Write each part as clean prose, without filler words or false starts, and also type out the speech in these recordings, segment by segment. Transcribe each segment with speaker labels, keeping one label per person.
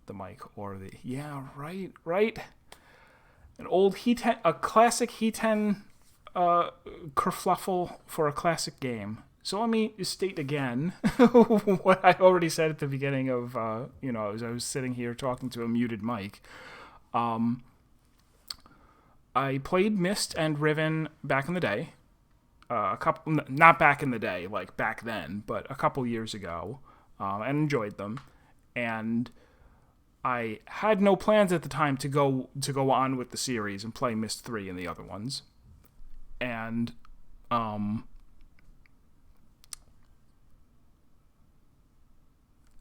Speaker 1: the mic or the right. An old a classic He-10 kerfluffle for a classic game. So let me state again what I already said at the beginning of, as I was sitting here talking to a muted mic. I played Myst and Riven back in the day. Not back in the day, like back then, but a couple years ago, and enjoyed them. And I had no plans at the time to go on with the series and play Myst 3 and the other ones. And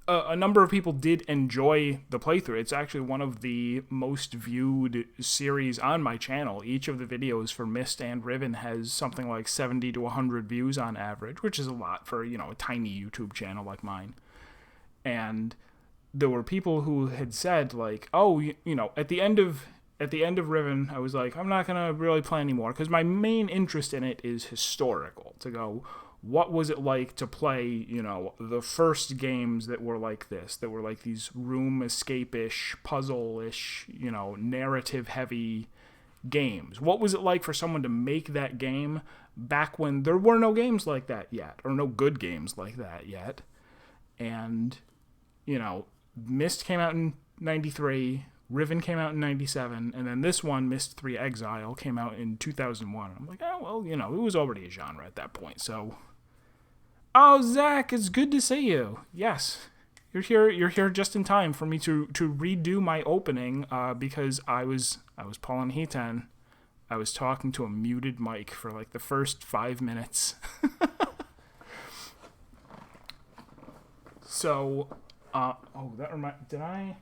Speaker 1: a number of people did enjoy the playthrough. It's actually one of the most viewed series on my channel. Each of the videos for Myst and Riven has something like 70 to 100 views on average, which is a lot for, a tiny YouTube channel like mine. And there were people who had said, like, oh, at the end of Riven, I was like, I'm not going to really play anymore, because my main interest in it is historical, to go, what was it like to play, the first games that were like this, that were like these room escape-ish, puzzle-ish, narrative-heavy games? What was it like for someone to make that game back when there were no games like that yet, or no good games like that yet? And, Myst came out in 93, Riven came out in 97, and then this one, Myst 3 Exile, came out in 2001. I'm like, oh, well, it was already a genre at that point, so... Oh, Zach, it's good to see you. Yes, you're here just in time for me to redo my opening, because I was pulling He-10. I was talking to a muted mic for like the first 5 minutes. So, did I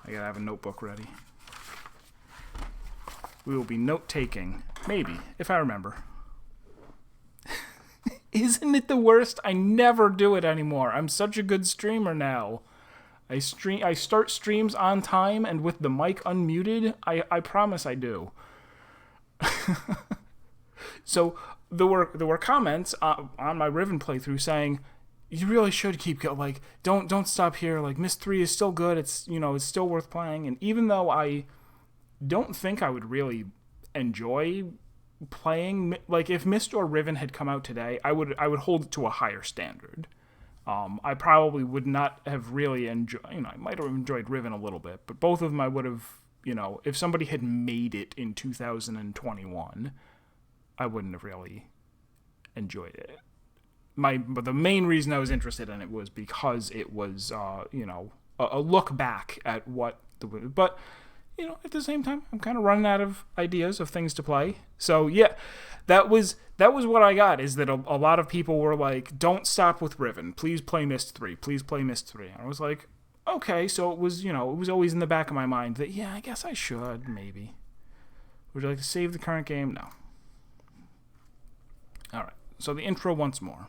Speaker 1: gotta have a notebook ready. We will be note-taking, maybe, if I remember. Isn't it the worst? I never do it anymore. I'm such a good streamer now. I start streams on time and with the mic unmuted. I promise I do. So there were comments on my Riven playthrough saying, you really should keep going. Like, don't stop here. Like, Myst 3 is still good. It's it's still worth playing. And even though I don't think I would really enjoy playing, like, if Myst or Riven had come out today, I would hold it to a higher standard. I probably would not have really enjoyed, I might have enjoyed Riven a little bit, but both of them I would have, if somebody had made it in 2021, I wouldn't have really enjoyed it. But the main reason I was interested in it was because it was, a look back at what but at the same time, I'm kind of running out of ideas of things to play. So yeah, that was what I got, is that a lot of people were like, don't stop with Riven. Please play Myst 3. Please play Myst 3. And I was like, okay, so it was, it was always in the back of my mind that, yeah, I guess I should, maybe. Would you like to save the current game? No. All right, so the intro once more.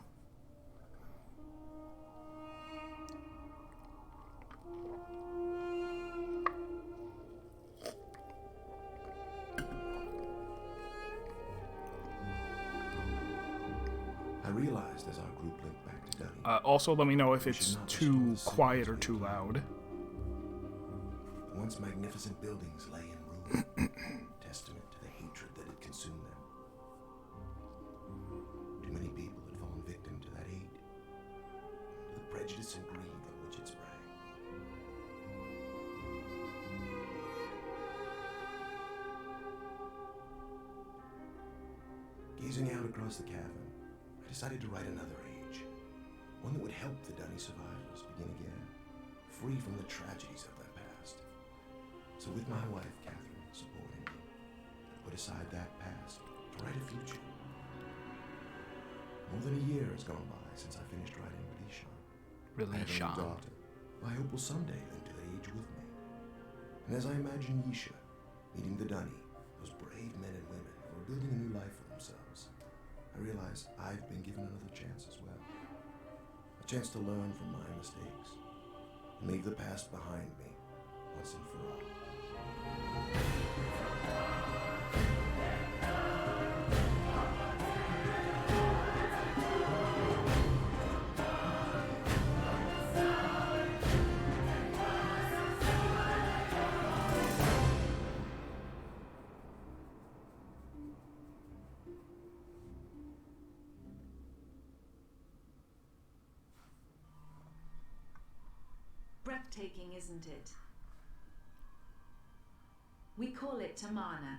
Speaker 2: I realized as our group linked back to Dunny.
Speaker 1: Also, let me know if it's too quiet or too loud.
Speaker 2: Once magnificent buildings lay in ruin, testament to the hatred that had consumed them. Too many people had fallen victim to that hate, to the prejudice and greed on which it sprang. Gazing out across the cavern, I decided to write another age, one that would help the Dunny survivors begin again, free from the tragedies of their past. So with my wife, Catherine, supporting me, I put aside that past to write a future. More than a year has gone by since I finished writing Release. I have a new daughter, who I hope will someday live to age with me. And as I imagine Yisha meeting the Dunny, those brave men and women who are building a new life for themselves, I realize I've been given another chance as well. A chance to learn from my mistakes and leave the past behind me once and for all.
Speaker 3: breathtaking, isn't it? We call it Tamana.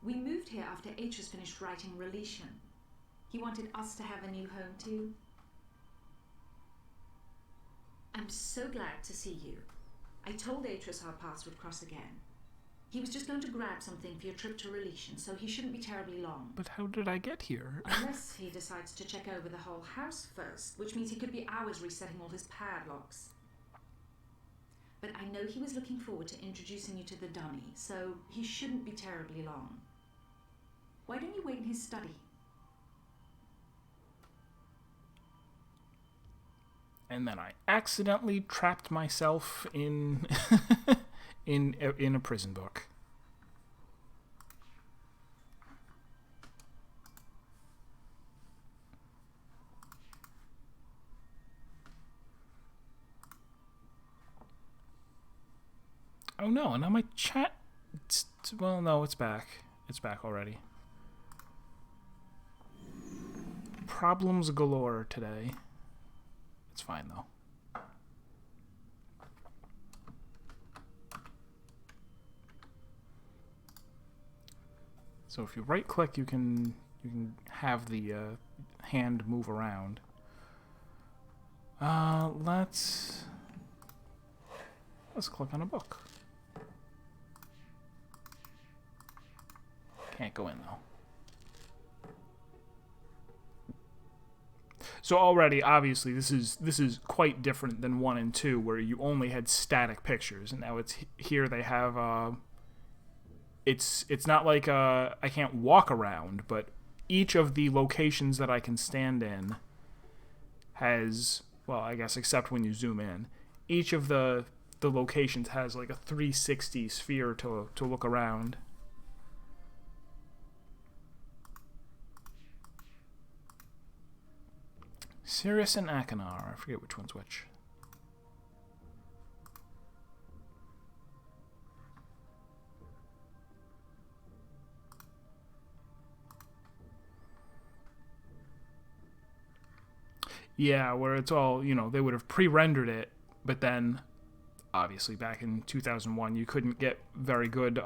Speaker 3: We moved here after Atreus finished writing Relation. He wanted us to have a new home too. I'm so glad to see you. I told Atreus our paths would cross again. He was just going to grab something for your trip to Relation, so he shouldn't be terribly long.
Speaker 1: But how did I get here?
Speaker 3: Unless he decides to check over the whole house first, which means he could be hours resetting all his padlocks. But I know he was looking forward to introducing you to the dummy, so he shouldn't be terribly long. Why don't you wait in his study?
Speaker 1: And then I accidentally trapped myself in in a prison book. Oh no, and now my chat... Well, no, it's back. It's back already. Problems galore today. It's fine, though. So if you right-click, you can have the hand move around. Let's click on a book. Can't go in, though. So already, obviously, this is quite different than 1 and 2, where you only had static pictures, and now it's here they have. It's not like I can't walk around, but each of the locations that I can stand in has, well, I guess except when you zoom in, each of the locations has like a 360 sphere to look around. Sirius and Achenar. I forget which one's which. Yeah, where it's all, you know, they would have pre-rendered it, but then, obviously, back in 2001, you couldn't get very good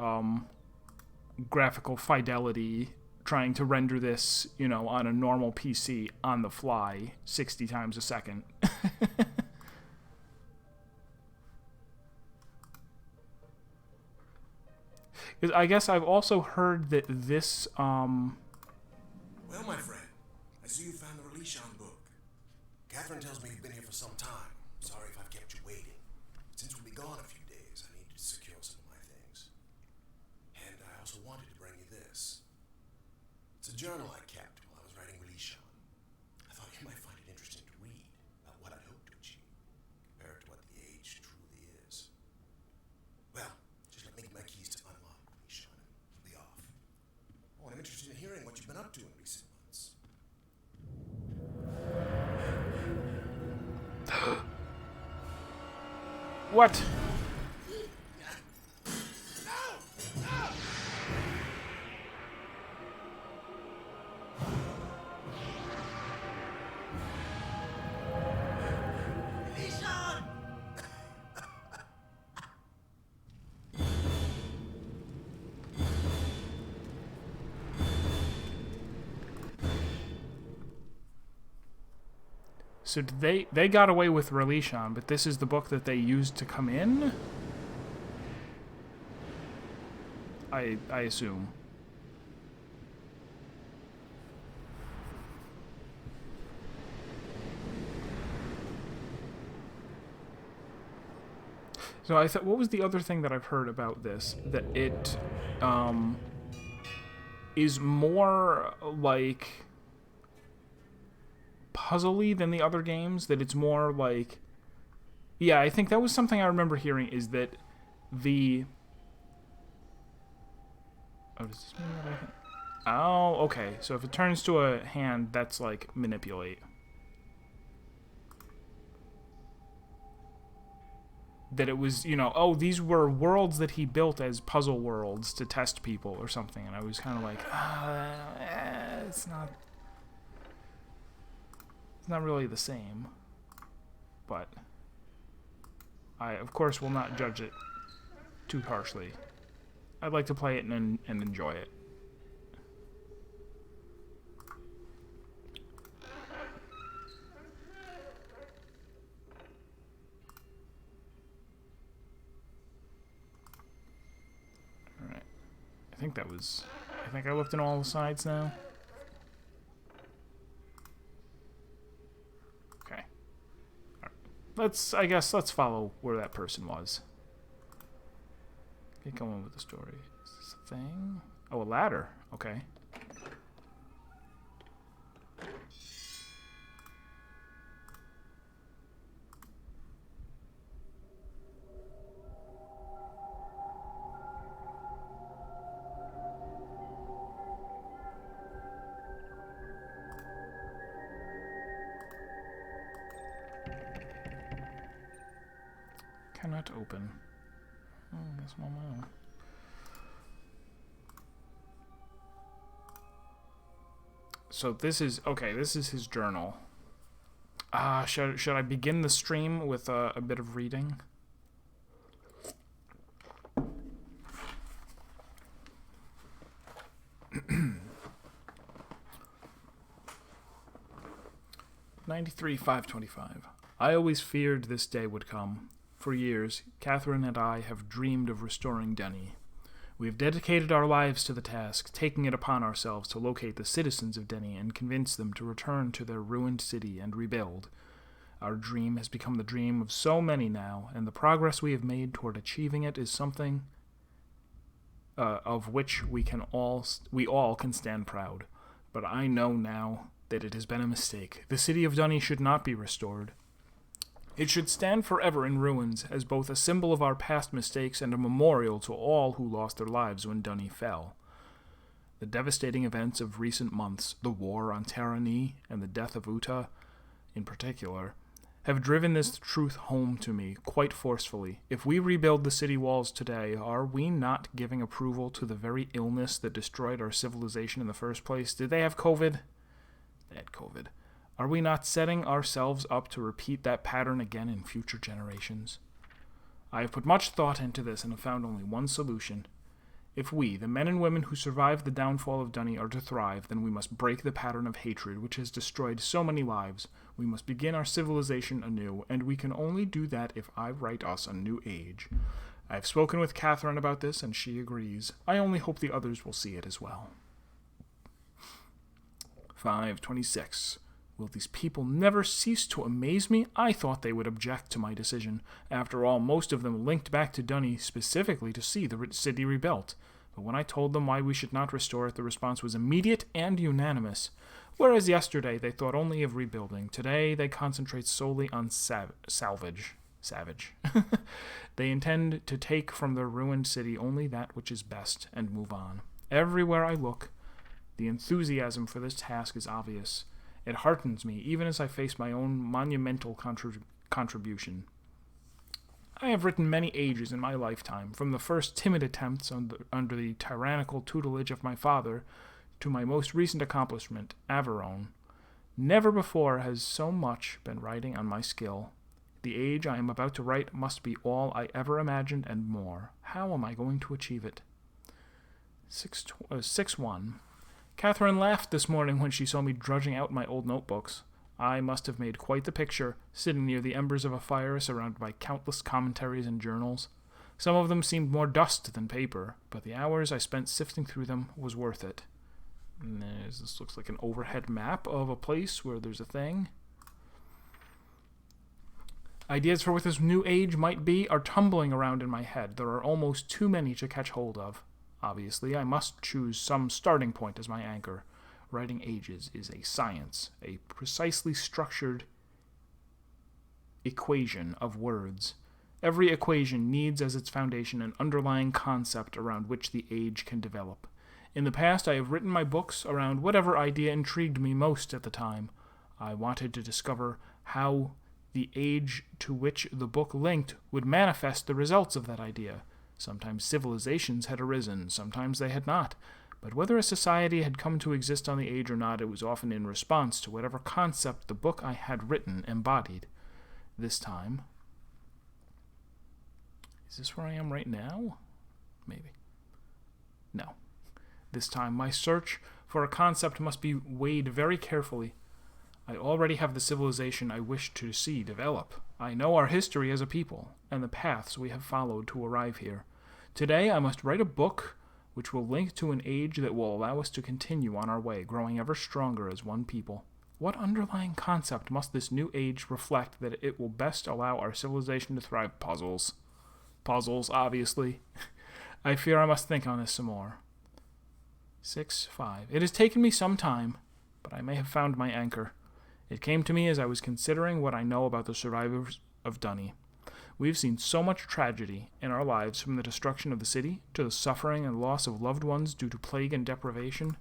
Speaker 1: graphical fidelity trying to render this, you know, on a normal PC on the fly 60 times a second. Because I guess I've also heard that this,
Speaker 2: Well, my friend, I see you found the Relation book. Catherine tells me you've been here for some time. Sorry if I've kept you waiting. Since we'll be gone a few days, I need to secure some of my things. And I also wanted to bring you this. It's a journal I kept while I was writing Relation. I thought you might find it interesting to read about what I'd hoped to achieve, compared to what the age truly is. Well, just let me get my keys to unlock Relation, and we'll be off. Oh, and I'm interested in hearing what you've been up to in recent months.
Speaker 1: What? So they got away with Relation, but this is the book that they used to come in? I assume. So I thought, what was the other thing that I've heard about this? That it is more like puzzly than the other games, that it's more like, yeah, I think that was something I remember hearing, is that the does this mean that I can... Oh, okay, so if it turns to a hand, that's like manipulate. That it was, you know, oh, these were worlds that he built as puzzle worlds to test people or something, and I was kind of like, it's not really the same, but I, of course, will not judge it too harshly. I'd like to play it and enjoy it. Alright. I think I looked in all the sides now. Okay. Alright. Let's follow where that person was. Get going with the story. Is this a thing? Oh, a ladder. Okay. Cannot open. Oh, I guess one more. So this is his journal. Should I begin the stream with a bit of reading? (93-525). I always feared this day would come. For years, Catherine and I have dreamed of restoring Denny. We have dedicated our lives to the task, taking it upon ourselves to locate the citizens of Denny and convince them to return to their ruined city and rebuild. Our dream has become the dream of so many now, and the progress we have made toward achieving it is something of which we all can stand proud. But I know now that it has been a mistake. The city of Denny should not be restored. It should stand forever in ruins as both a symbol of our past mistakes and a memorial to all who lost their lives when Denny fell. The devastating events of recent months, the war on Terranee and the death of Uta in particular, have driven this truth home to me quite forcefully. If we rebuild the city walls today, are we not giving approval to the very illness that destroyed our civilization in the first place? Did they have COVID? They had COVID. Are we not setting ourselves up to repeat that pattern again in future generations? I have put much thought into this and have found only one solution. If we, the men and women who survived the downfall of Denny, are to thrive, then we must break the pattern of hatred which has destroyed so many lives. We must begin our civilization anew, and we can only do that if I write us a new age. I have spoken with Catherine about this, and she agrees. I only hope the others will see it as well. 526. Will these people never cease to amaze me? I thought they would object to my decision. After all, most of them linked back to Denny specifically to see the city rebuilt. But when I told them why we should not restore it, the response was immediate and unanimous. Whereas yesterday they thought only of rebuilding, today they concentrate solely on salvage. They intend to take from their ruined city only that which is best and move on. Everywhere I look, the enthusiasm for this task is obvious. It heartens me, even as I face my own monumental contribution. I have written many ages in my lifetime, from the first timid attempts under the tyrannical tutelage of my father to my most recent accomplishment, Averone. Never before has so much been riding on my skill. The age I am about to write must be all I ever imagined and more. How am I going to achieve it? 6-1. Catherine laughed this morning when she saw me drudging out my old notebooks. I must have made quite the picture, sitting near the embers of a fire surrounded by countless commentaries and journals. Some of them seemed more dust than paper, but the hours I spent sifting through them was worth it. And this looks like an overhead map of a place where there's a thing. Ideas for what this new age might be are tumbling around in my head. There are almost too many to catch hold of. Obviously, I must choose some starting point as my anchor. Writing ages is a science, a precisely structured equation of words. Every equation needs as its foundation an underlying concept around which the age can develop. In the past, I have written my books around whatever idea intrigued me most at the time. I wanted to discover how the age to which the book linked would manifest the results of that idea. Sometimes civilizations had arisen, sometimes they had not. But whether a society had come to exist on the age or not, it was often in response to whatever concept the book I had written embodied. This time, Is this where I am right now? Maybe. No. This time, my search for a concept must be weighed very carefully. I already have the civilization I wish to see develop. I know our history as a people, and the paths we have followed to arrive here. Today, I must write a book which will link to an age that will allow us to continue on our way, growing ever stronger as one people. What underlying concept must this new age reflect that it will best allow our civilization to thrive? Puzzles. Puzzles, obviously. I fear I must think on this some more. 6-5. It has taken me some time, but I may have found my anchor. It came to me as I was considering what I know about the survivors of Dunny. We've seen so much tragedy in our lives, from the destruction of the city to the suffering and loss of loved ones due to plague and deprivation.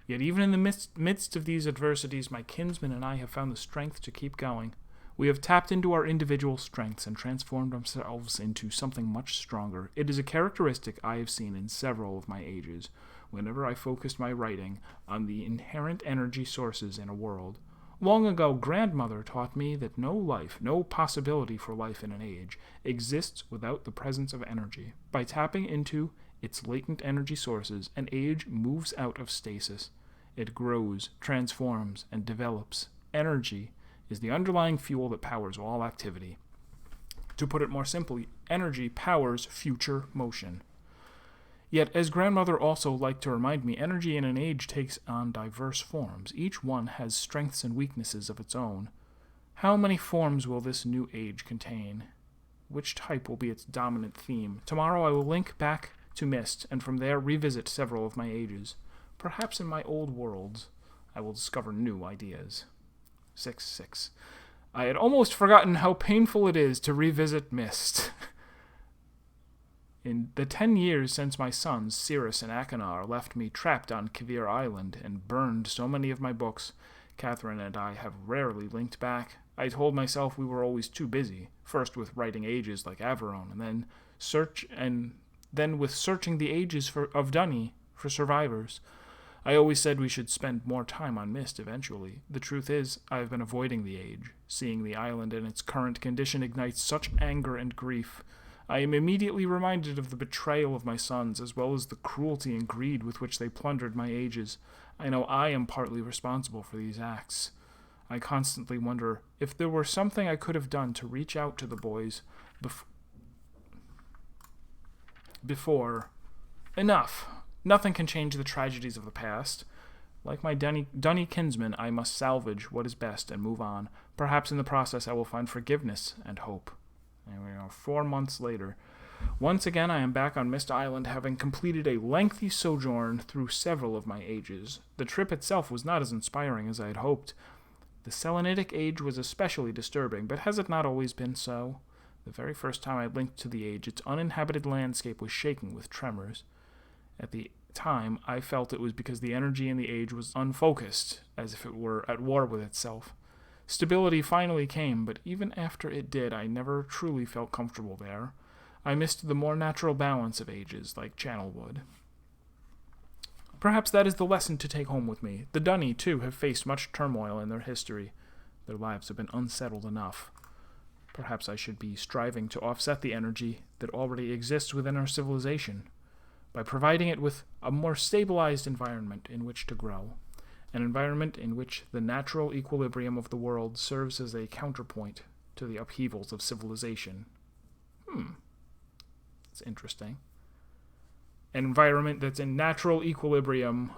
Speaker 1: Yet even in the midst of these adversities, my kinsmen and I have found the strength to keep going. We have tapped into our individual strengths and transformed ourselves into something much stronger. It is a characteristic I have seen in several of my ages, whenever I focused my writing on the inherent energy sources in a world. Long ago, grandmother taught me that no life, no possibility for life in an age, exists without the presence of energy. By tapping into its latent energy sources, an age moves out of stasis. It grows, transforms, and develops. Energy is the underlying fuel that powers all activity. To put it more simply, energy powers future motion. Yet, as grandmother also liked to remind me, energy in an age takes on diverse forms. Each one has strengths and weaknesses of its own. How many forms will this new age contain? Which type will be its dominant theme? Tomorrow I will link back to Myst, and from there revisit several of my ages. Perhaps in my old worlds I will discover new ideas. 6-6. I had almost forgotten how painful it is to revisit Myst. In the 10 years since my sons, Cirrus and Achenar, left me trapped on Kavir Island and burned so many of my books, Catherine and I have rarely linked back. I told myself we were always too busy, first with writing ages like Averon, and then with searching the ages of Dunny for survivors. I always said we should spend more time on Myst eventually. The truth is, I have been avoiding the age. Seeing the island in its current condition ignites such anger and grief. I am immediately reminded of the betrayal of my sons, as well as the cruelty and greed with which they plundered my ages. I know I am partly responsible for these acts. I constantly wonder if there were something I could have done to reach out to the boys before. Enough. Nothing can change the tragedies of the past. Like my Dunny kinsmen, I must salvage what is best and move on. Perhaps in the process I will find forgiveness and hope. There we go. 4 months later. Once again, I am back on Myst Island, having completed a lengthy sojourn through several of my ages. The trip itself was not as inspiring as I had hoped. The Selenitic age was especially disturbing, but has it not always been so? The very first time I linked to the age, its uninhabited landscape was shaking with tremors. At the time, I felt it was because the energy in the age was unfocused, as if it were at war with itself. Stability finally came, but even after it did, I never truly felt comfortable there. I missed the more natural balance of ages, like Channelwood. Perhaps that is the lesson to take home with me. The Dunny, too, have faced much turmoil in their history. Their lives have been unsettled enough. Perhaps I should be striving to offset the energy that already exists within our civilization, by providing it with a more stabilized environment in which to grow. An environment in which the natural equilibrium of the world serves as a counterpoint to the upheavals of civilization. It's interesting. An environment that's in natural equilibrium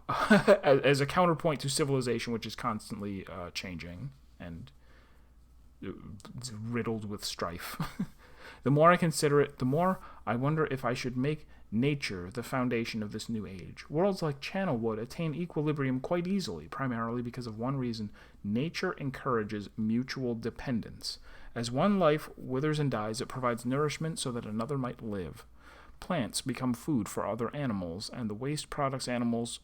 Speaker 1: as a counterpoint to civilization, which is constantly changing and riddled with strife. The more I consider it, the more I wonder if I should make nature the foundation of this new age. Worlds like Channelwood attain equilibrium quite easily, primarily because of one reason: nature encourages mutual dependence. As one life withers and dies, it provides nourishment so that another might live. Plants become food for other animals, and the waste products animals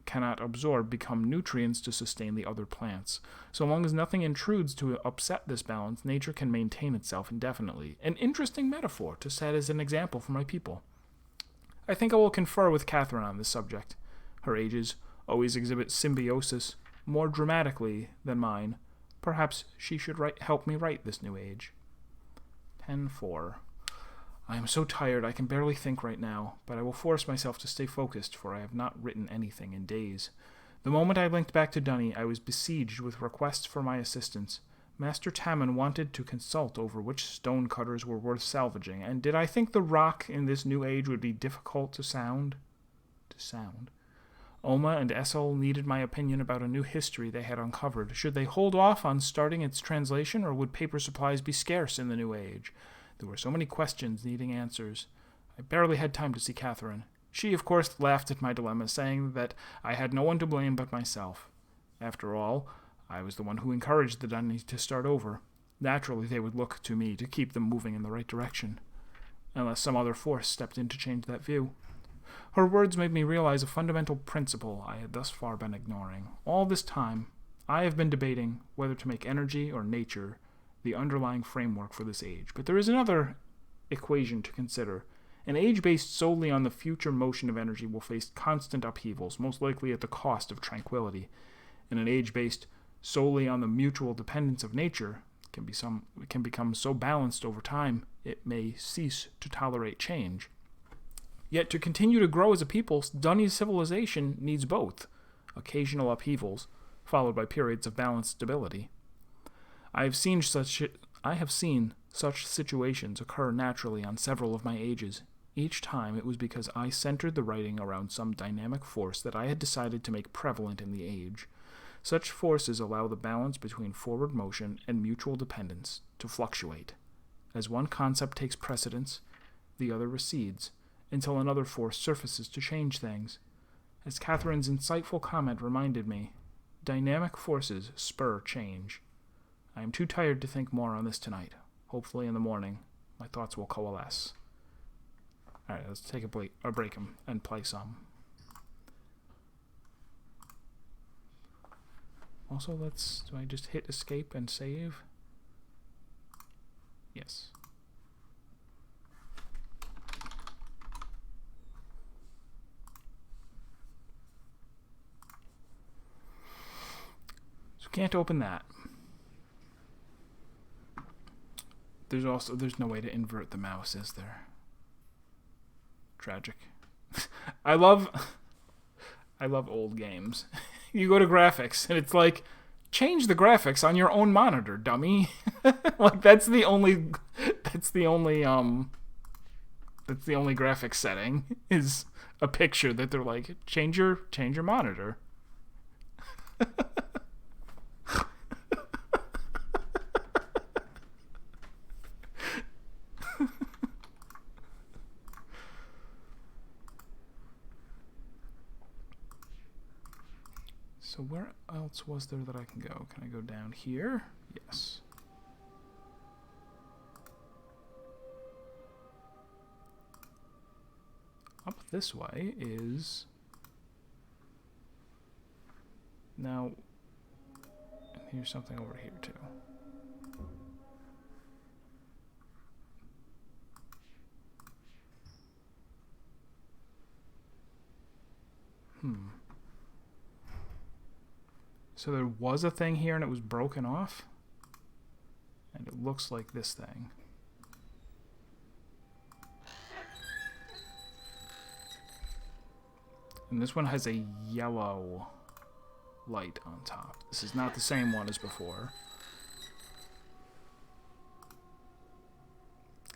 Speaker 1: cannot absorb become nutrients to sustain the other plants. So long as nothing intrudes to upset this balance, nature can maintain itself indefinitely. An interesting metaphor to set as an example for my people. I think I will confer with Catherine on this subject. Her ages always exhibit symbiosis more dramatically than mine. Perhaps she should help me write this new age. 10-4. I am so tired I can barely think right now, but I will force myself to stay focused, for I have not written anything in days. The moment I linked back to Dunny, I was besieged with requests for my assistance. Master Tamon wanted to consult over which stone cutters were worth salvaging, and did I think the rock in this new age would be difficult to sound? Oma and Essel needed my opinion about a new history they had uncovered. Should they hold off on starting its translation, or would paper supplies be scarce in the new age? There were so many questions needing answers. I barely had time to see Catherine. She, of course, laughed at my dilemma, saying that I had no one to blame but myself. After all, I was the one who encouraged the Dunnies to start over. Naturally, they would look to me to keep them moving in the right direction, unless some other force stepped in to change that view. Her words made me realize a fundamental principle I had thus far been ignoring. All this time, I have been debating whether to make energy or nature the underlying framework for this age. But there is another equation to consider. An age based solely on the future motion of energy will face constant upheavals, most likely at the cost of tranquility. And an age based solely on the mutual dependence of nature can become so balanced over time it may cease to tolerate change. Yet to continue to grow as a people, Dunny's civilization needs both occasional upheavals, followed by periods of balanced stability. I have seen such situations occur naturally on several of my ages. Each time it was because I centered the writing around some dynamic force that I had decided to make prevalent in the age. Such forces allow the balance between forward motion and mutual dependence to fluctuate. As one concept takes precedence, the other recedes, until another force surfaces to change things. As Catherine's insightful comment reminded me, dynamic forces spur change. I am too tired to think more on this tonight. Hopefully in the morning, my thoughts will coalesce. Alright, let's take a break and play some. Also, do I just hit escape and save? Yes. So can't open that. There's no way to invert the mouse, is there? Tragic. I love old games. You go to graphics and it's like, change the graphics on your own monitor, dummy. Like that's the only graphics setting is a picture that they're like, change your monitor. So where else was there that I can go? Can I go down here? Yes. Up this way is... Now, and here's something over here too. So there was a thing here and it was broken off? And it looks like this thing. And this one has a yellow light on top. This is not the same one as before.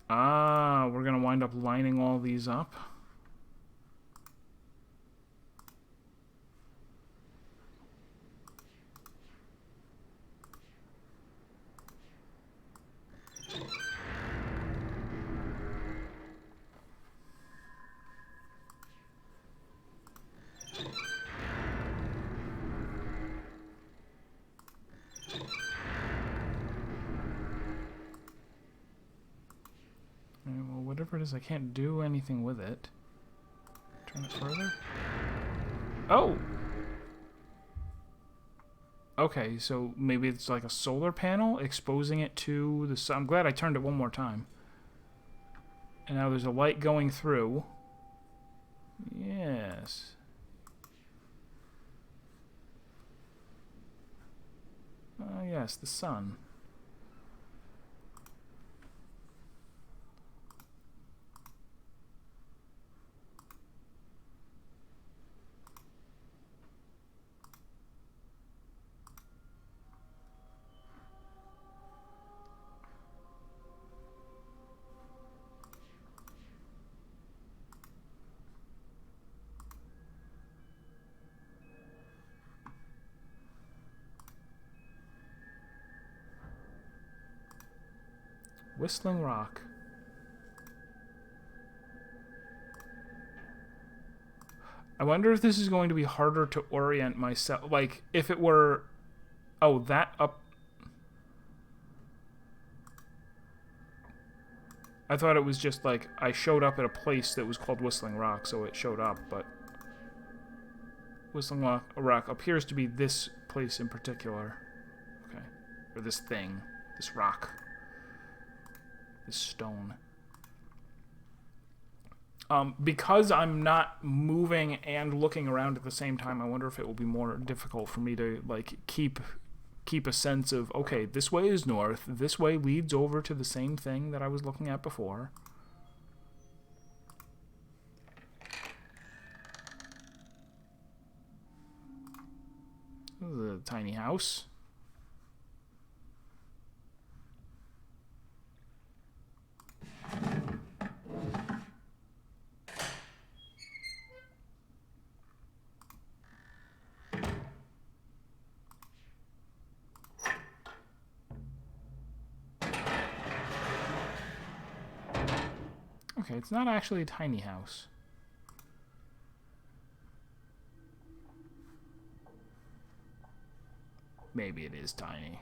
Speaker 1: Ah, we're gonna wind up lining all these up. Well, whatever it is, I can't do anything with it. Turn it further. Oh! Okay, so maybe it's like a solar panel exposing it to the sun. I'm glad I turned it one more time. And now there's a light going through. Yes. Oh, yes, the sun. Whistling Rock. I wonder if this is going to be harder to orient myself. Like, if it were... Oh, that up... I thought it was just, like, I showed up at a place that was called Whistling Rock, so it showed up, but... Whistling Rock appears to be this place in particular. Okay. Or this thing. This rock. This stone. Because I'm not moving and looking around at the same time, I wonder if it will be more difficult for me to, like, keep a sense of, okay, this way is north, this way leads over to the same thing that I was looking at before. This is a tiny house. Okay, it's not actually a tiny house. Maybe it is tiny.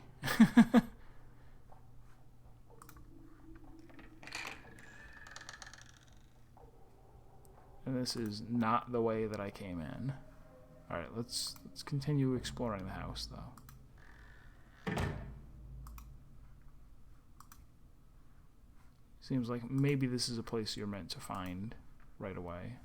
Speaker 1: And this is not the way that I came in. Alright, let's continue exploring the house, though. Seems like maybe this is a place you're meant to find right away.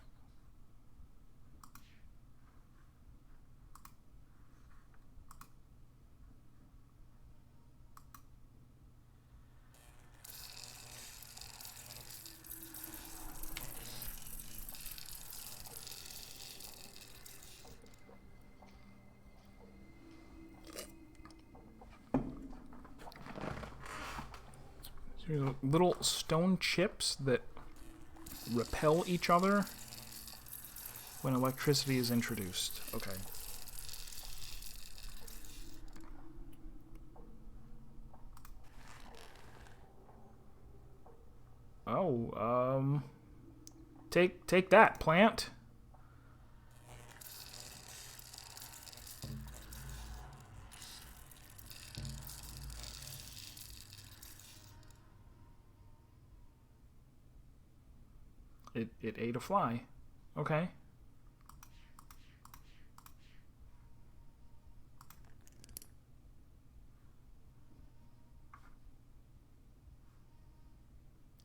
Speaker 1: There's little stone chips that repel each other when electricity is introduced. Okay. Oh, take that, plant. It ate a fly. Okay.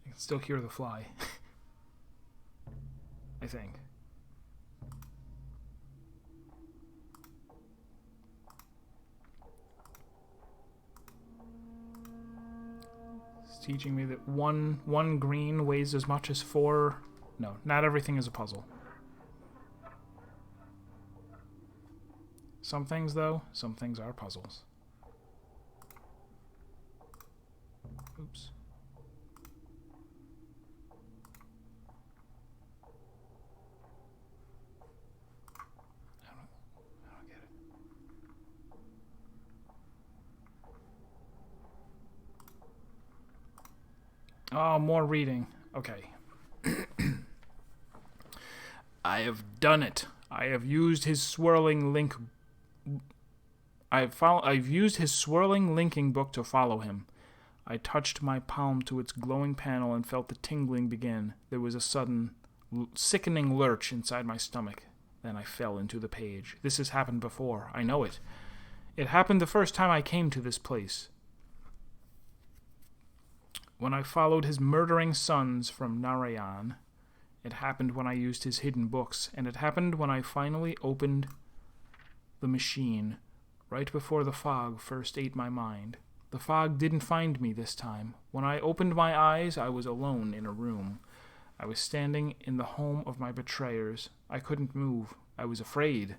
Speaker 1: I can still hear the fly. I think. It's teaching me that one green weighs as much as 4... No, not everything is a puzzle. Some things, though, some things are puzzles. Oops. I don't get it. Oh, more reading. Okay. I have done it. I have used his swirling link. I've used his swirling linking book to follow him. I touched my palm to its glowing panel and felt the tingling begin. There was a sudden, sickening lurch inside my stomach. Then I fell into the page. This has happened before. I know it. It happened the first time I came to this place. When I followed his murdering sons from Narayan. It happened when I used his hidden books, and it happened when I finally opened the machine, right before the fog first ate my mind. The fog didn't find me this time. When I opened my eyes, I was alone in a room. I was standing in the home of my betrayers. I couldn't move. I was afraid.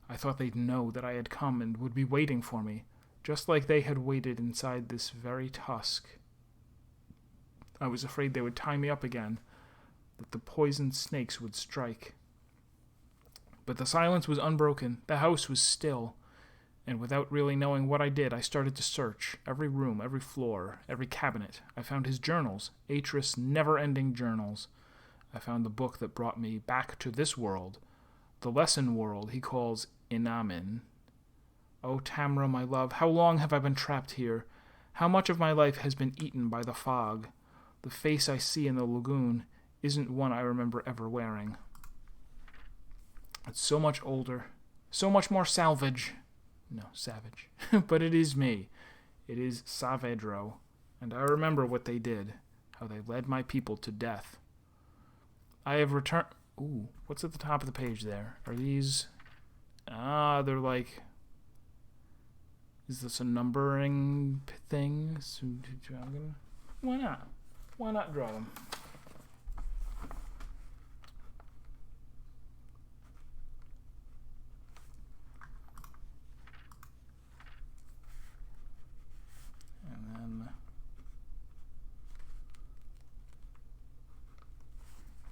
Speaker 1: I thought they'd know that I had come and would be waiting for me, just like they had waited inside this very tusk. I was afraid they would tie me up again, that the poisoned snakes would strike. But the silence was unbroken. The house was still, And without really knowing what I did, I started to search. Every room, every floor, every cabinet. I found his journals, Atris' never-ending journals. I found the book that brought me back to this world, the lesson world he calls Inamin. Oh, Tamra, my love, how long have I been trapped here? How much of my life has been eaten by the fog? The face I see in the lagoon isn't one I remember ever wearing. It's so much older, so much more savage. But it is me. It is Saavedro, and I remember what they did, how they led my people to death. I have returned... Ooh, what's at the top of the page there? Are these... they're like... Is this a numbering thing? Why not? Why not draw them?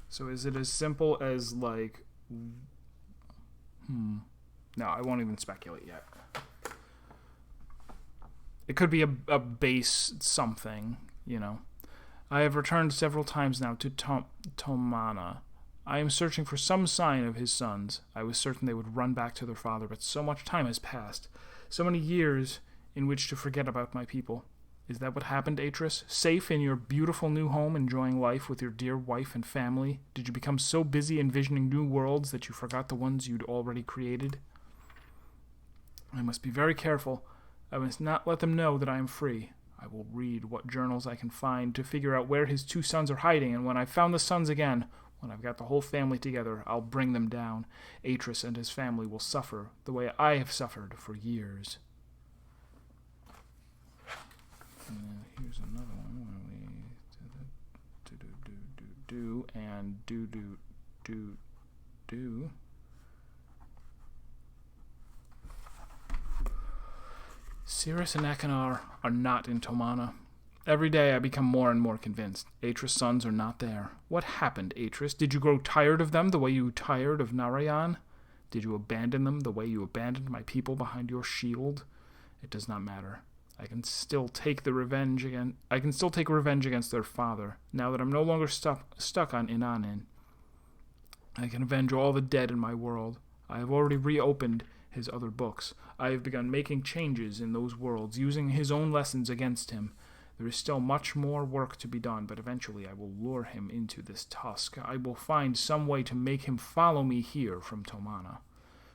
Speaker 1: So is it as simple as like... No, I won't even speculate yet. It could be a base something, you know. I have returned several times now to Tomana. I am searching for some sign of his sons. I was certain they would run back to their father, but so much time has passed. So many years in which to forget about my people. Is that what happened, Atris? Safe in your beautiful new home, enjoying life with your dear wife and family? Did you become so busy envisioning new worlds that you forgot the ones you'd already created? I must be very careful. I must not let them know that I am free. I will read what journals I can find to figure out where his two sons are hiding, and when I've found the sons again, when I've got the whole family together, I'll bring them down. Atris and his family will suffer the way I have suffered for years. And here's another one where we do and do. Cirrus and Achenar are not in Tomana. Every day I become more and more convinced. Atris' sons are not there. What happened, Atris? Did you grow tired of them the way you tired of Narayan? Did you abandon them the way you abandoned my people behind your shield? It does not matter. I can still take revenge against their father, now that I'm no longer stuck on Inanin. I can avenge all the dead in my world. I have already reopened his other books. I have begun making changes in those worlds, using his own lessons against him. There is still much more work to be done, but eventually I will lure him into this tusk. I will find some way to make him follow me here from Tomana.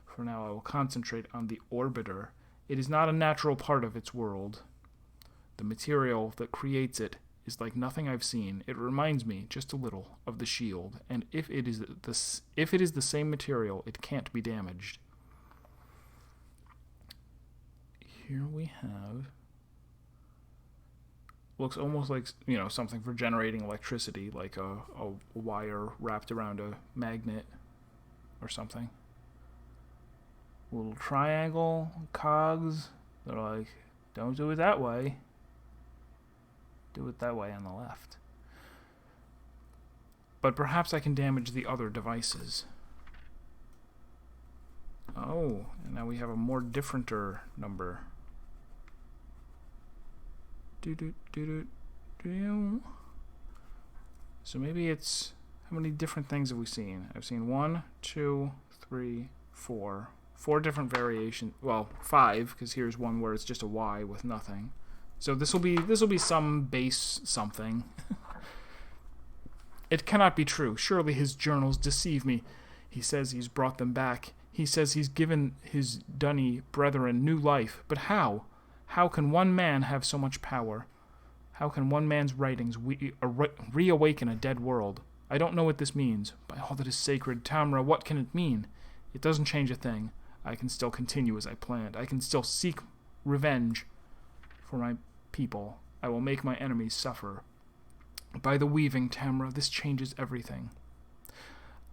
Speaker 1: For now I will concentrate on the Orbiter. It is not a natural part of its world. The material that creates it is like nothing I've seen. It reminds me, just a little, of the shield, and if it is the same material, it can't be damaged. Here we have... Looks almost like, something for generating electricity, like a wire wrapped around a magnet or something. Little triangle, cogs. They're like, don't do it that way. Do it that way on the left. But perhaps I can damage the other devices. Oh, and now we have a more differenter number. So maybe it's... How many different things have we seen? I've seen 1, 2, 3, 4. 4 different variations. Well, 5, because here's one where it's just a Y with nothing. So this will be some base something. It cannot be true. Surely his journals deceive me. He says he's brought them back. He says he's given his Dunny brethren new life. But how? How can one man have so much power? How can one man's writings reawaken a dead world? I don't know what this means. By all that is sacred, Tamra, what can it mean? It doesn't change a thing. I can still continue as I planned. I can still seek revenge for my people. I will make my enemies suffer. By the weaving, Tamra, this changes everything.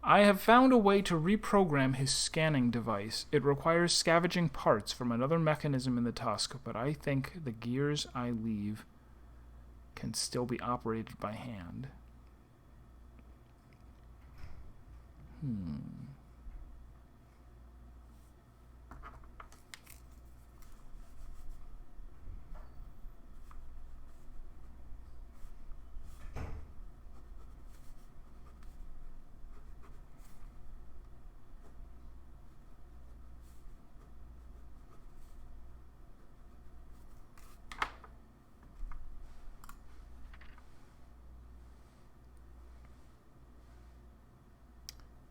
Speaker 1: I have found a way to reprogram his scanning device. It requires scavenging parts from another mechanism in the tusk, but I think the gears I leave can still be operated by hand.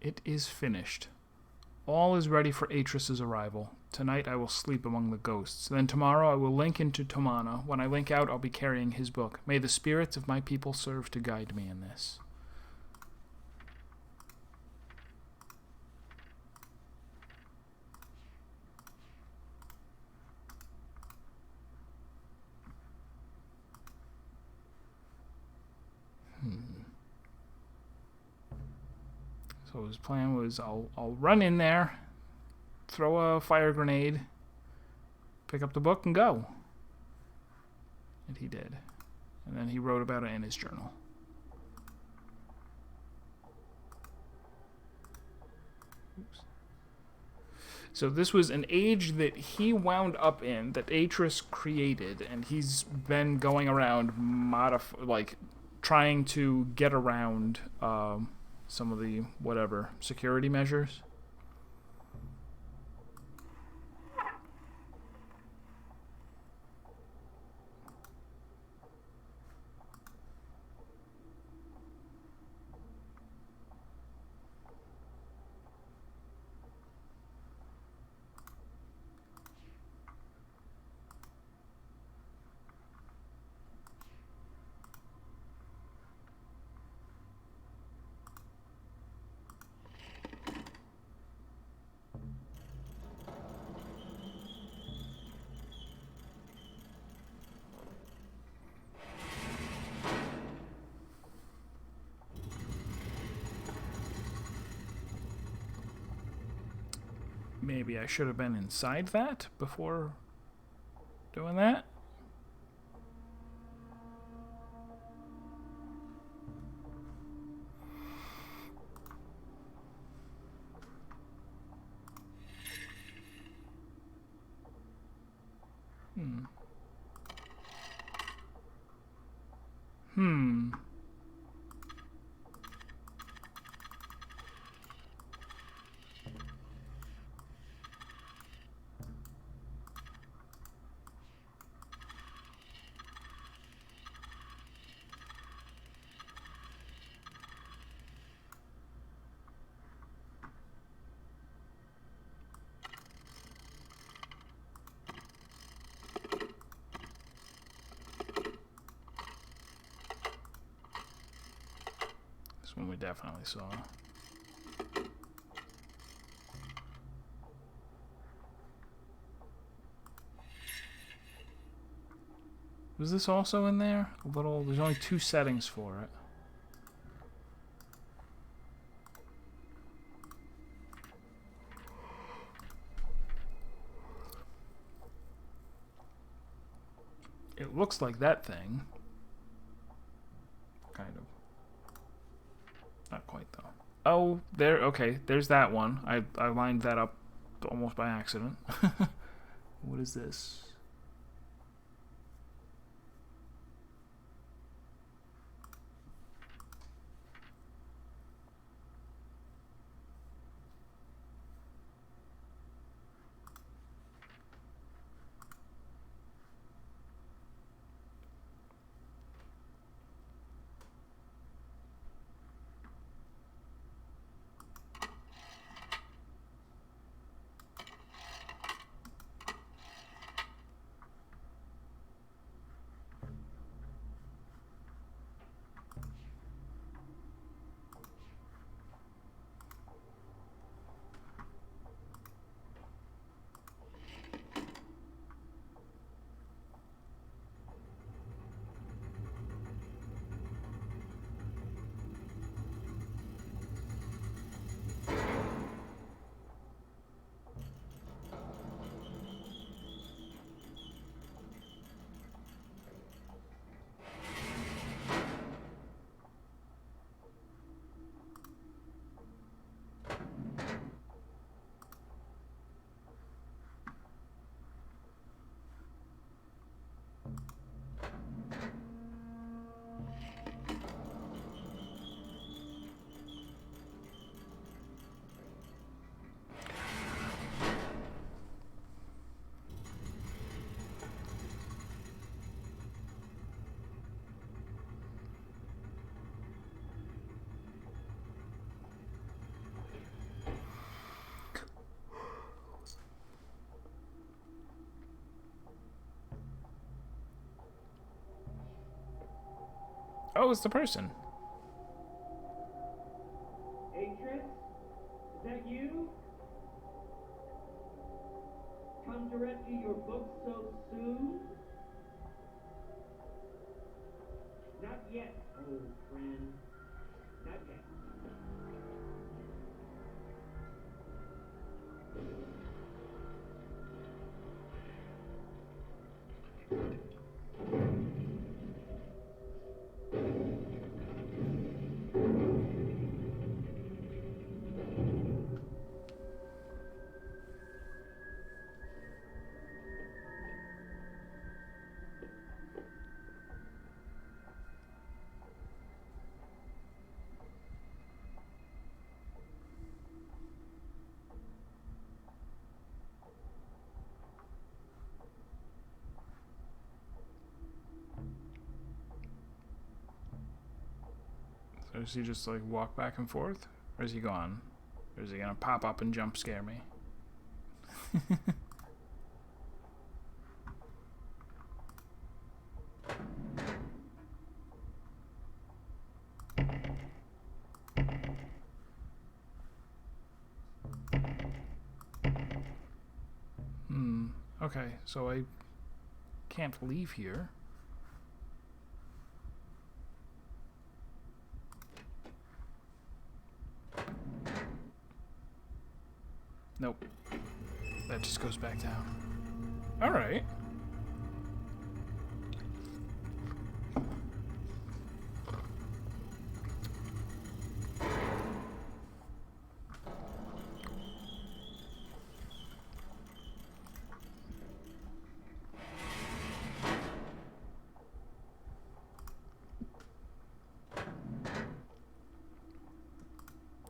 Speaker 1: It is finished. All is ready for Atris's arrival. Tonight I will sleep among the ghosts. Then tomorrow I will link into Tomana. When I link out, I'll be carrying his book. May the spirits of my people serve to guide me in this. So his plan was, I'll run in there, throw a fire grenade, pick up the book, and go. And he did. And then he wrote about it in his journal. Oops. So this was an age that he wound up in, that Atris created, and he's been going around trying to get around some of the security measures. Maybe I should have been inside that before doing that. This one we definitely saw. Was this also in there? There's only 2 settings for it. It looks like that thing. Kind of. Not quite, though. Oh, there. Okay, there's that one. I lined that up almost by accident. What is this? Oh, it's the person.
Speaker 4: Hey, Tris? Is that you? Come to rescue your book so soon? Not yet, old friend. Not yet.
Speaker 1: So does he just like walk back and forth? Or is he gone? Or is he gonna pop up and jump scare me? Okay, so I can't leave here. Nope. That just goes back down. Alright.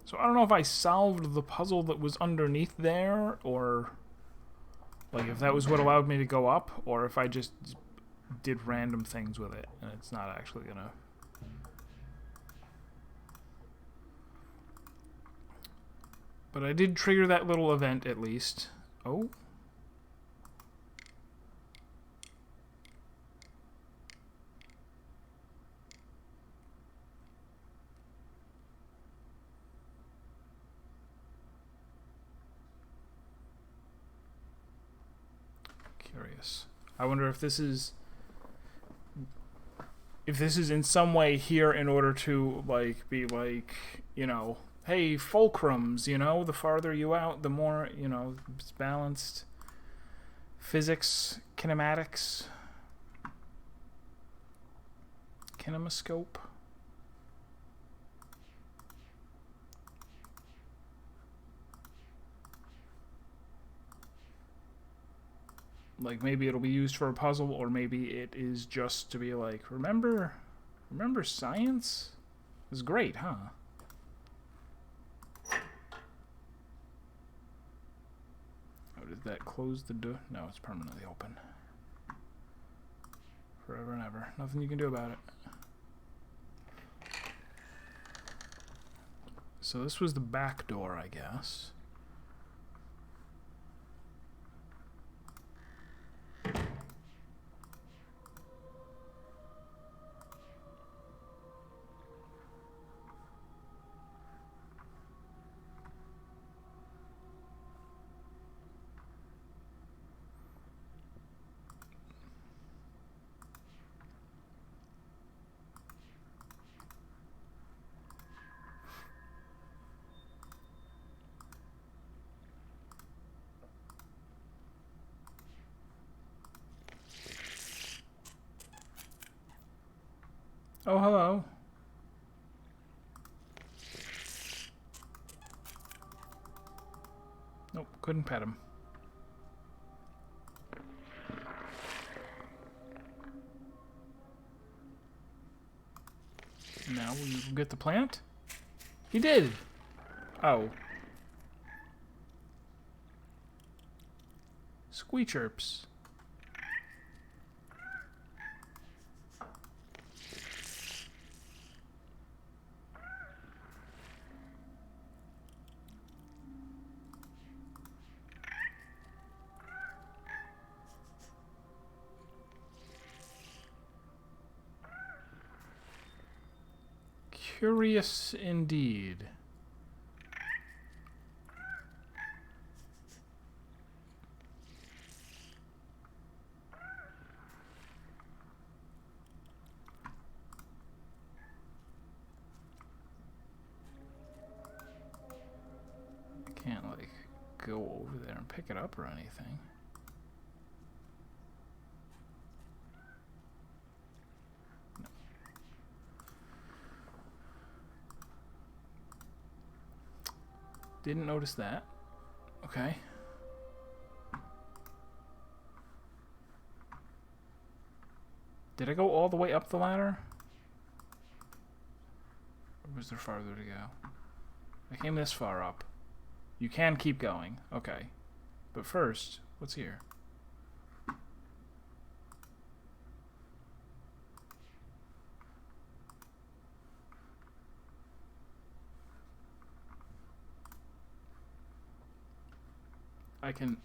Speaker 1: So I don't know if I solved the puzzle that was underneath there, or like if that was what allowed me to go up, or if I just did random things with it and it's not actually gonna... But I did trigger that little event at least. Oh. Curious. I wonder if this is in some way here in order to like be like, you know, hey, fulcrums, you know, the farther you out, the more, you know, it's balanced. Physics, kinematics, kinemascope. Like maybe it'll be used for a puzzle, or maybe it is just to be like, remember science? It was great, huh? Oh, did that close the door? No, it's permanently open. Forever and ever. Nothing you can do about it. So this was the back door, I guess. Oh, hello. Nope, couldn't pet him. Now we get the plant? He did! Oh. Squeechirps. Curious indeed. I can't, like, go over there and pick it up or anything. Didn't notice that. Okay. Did I go all the way up the ladder? Or was there farther to go? I came this far up. You can keep going. Okay. But first, what's here? I can...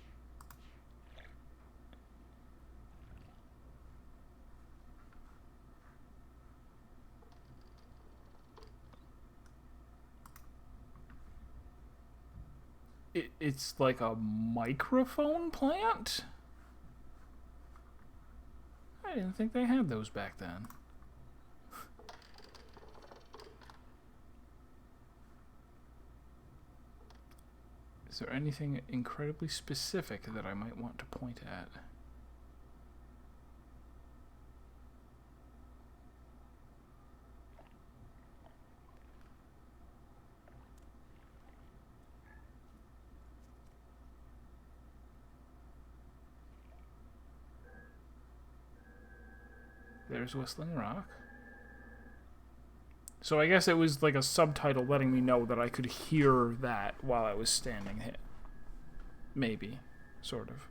Speaker 1: It's like a microphone plant? I didn't think they had those back then. Is there anything incredibly specific that I might want to point at? There's Whistling Rock. So I guess it was like a subtitle letting me know that I could hear that while I was standing here. Maybe. Sort of.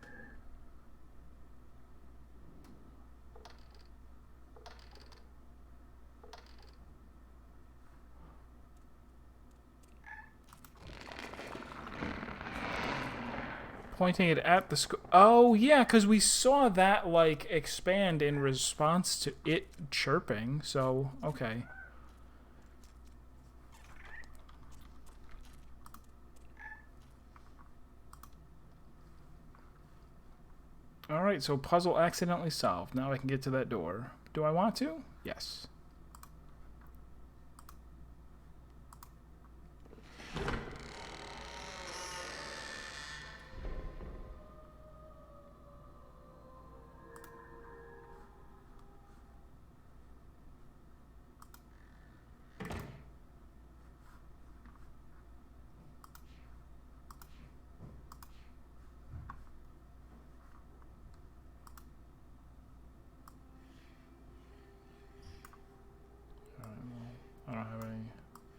Speaker 1: Pointing it at the oh, yeah, because we saw that, like, expand in response to it chirping, so, okay. Alright, so puzzle accidentally solved. Now I can get to that door. Do I want to? Yes.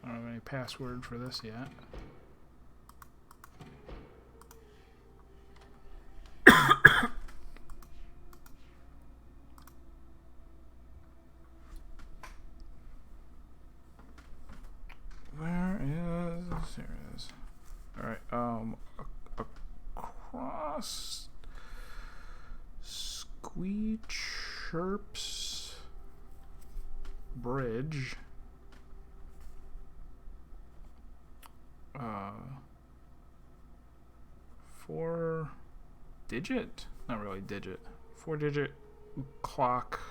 Speaker 1: I don't have any password for this yet. Where is... There it is. Alright, across... Squee Chirps... Bridge... 4-digit? Not really digit. 4-digit clock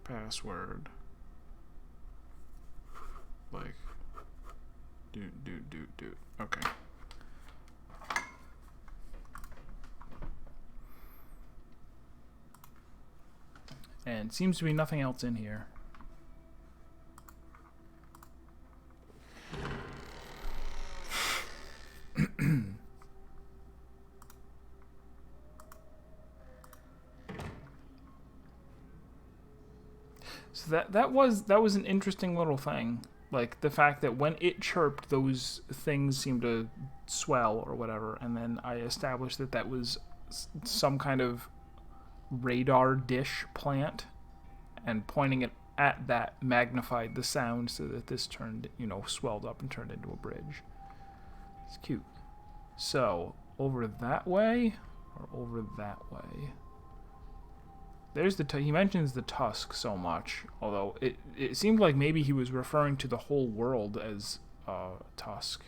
Speaker 1: password. Like, do. Okay. And seems to be nothing else in here. So that was an interesting little thing. Like the fact that when it chirped, those things seemed to swell or whatever, and then I established that that was some kind of radar dish plant, and pointing it at that magnified the sound so that this turned, swelled up and turned into a bridge. It's cute. So, over that way or over that way? There's the he mentions the tusk so much, although it seemed like maybe he was referring to the whole world as tusk,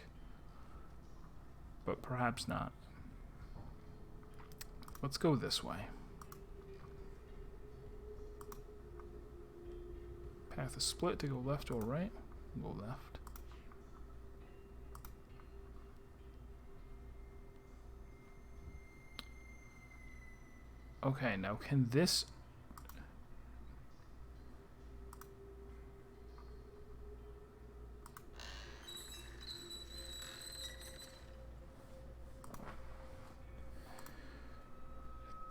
Speaker 1: but perhaps not. Let's go this way. Path is split to go left or right. We'll go left. Okay, now can this...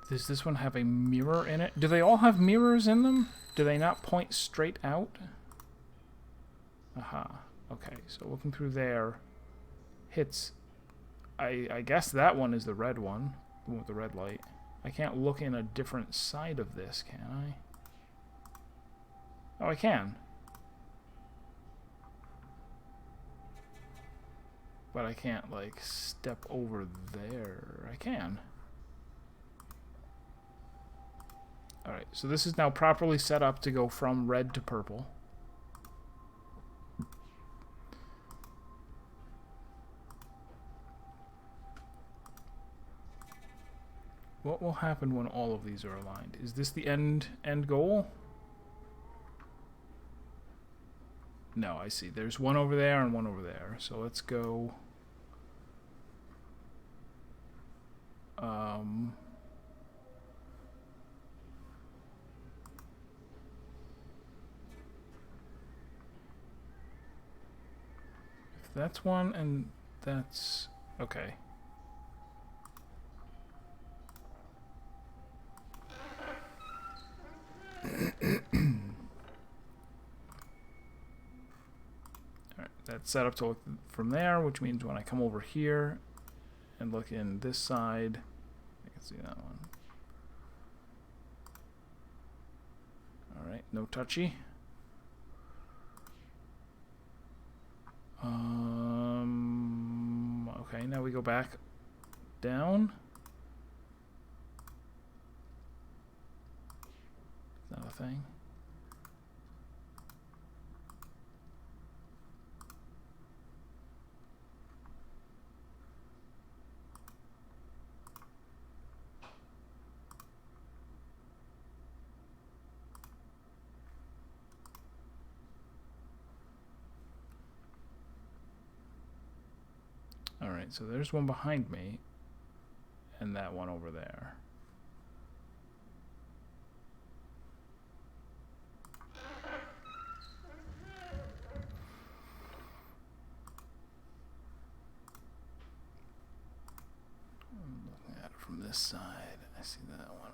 Speaker 1: Does this one have a mirror in it? Do they all have mirrors in them? Do they not point straight out? Aha. Okay, so looking through there hits... I guess that one is the red one. The one with the red light. I can't look in a different side of this, can I? Oh, I can. But I can't, like, step over there. I can. Alright, so this is now properly set up to go from red to purple. What will happen when all of these are aligned? Is this the end goal? No, I see. There's one over there and one over there. So let's go... If that's one and that's... Okay. Alright, that's set up to look from there, which means when I come over here and look in this side, I can see that one. Alright, no touchy. Okay, now we go back down. Is that a thing? Alright, so there's one behind me, and that one over there. I'm looking at it from this side. I see that one.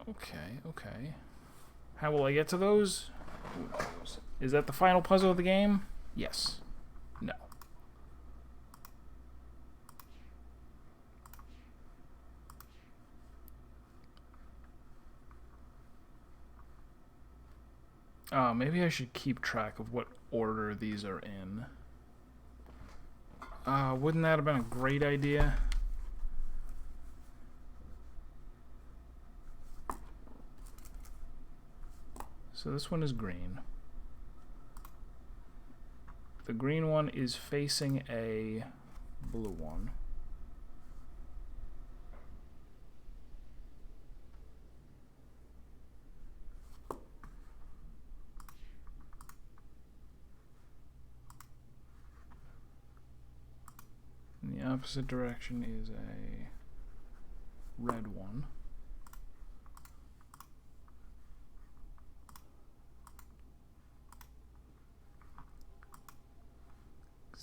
Speaker 1: Okay, okay. How will I get to those? Who knows? Is that the final puzzle of the game? Yes. No. Maybe I should keep track of what order these are in. Wouldn't that have been a great idea? So this one is green. The green one is facing a blue one. In the opposite direction is a red one.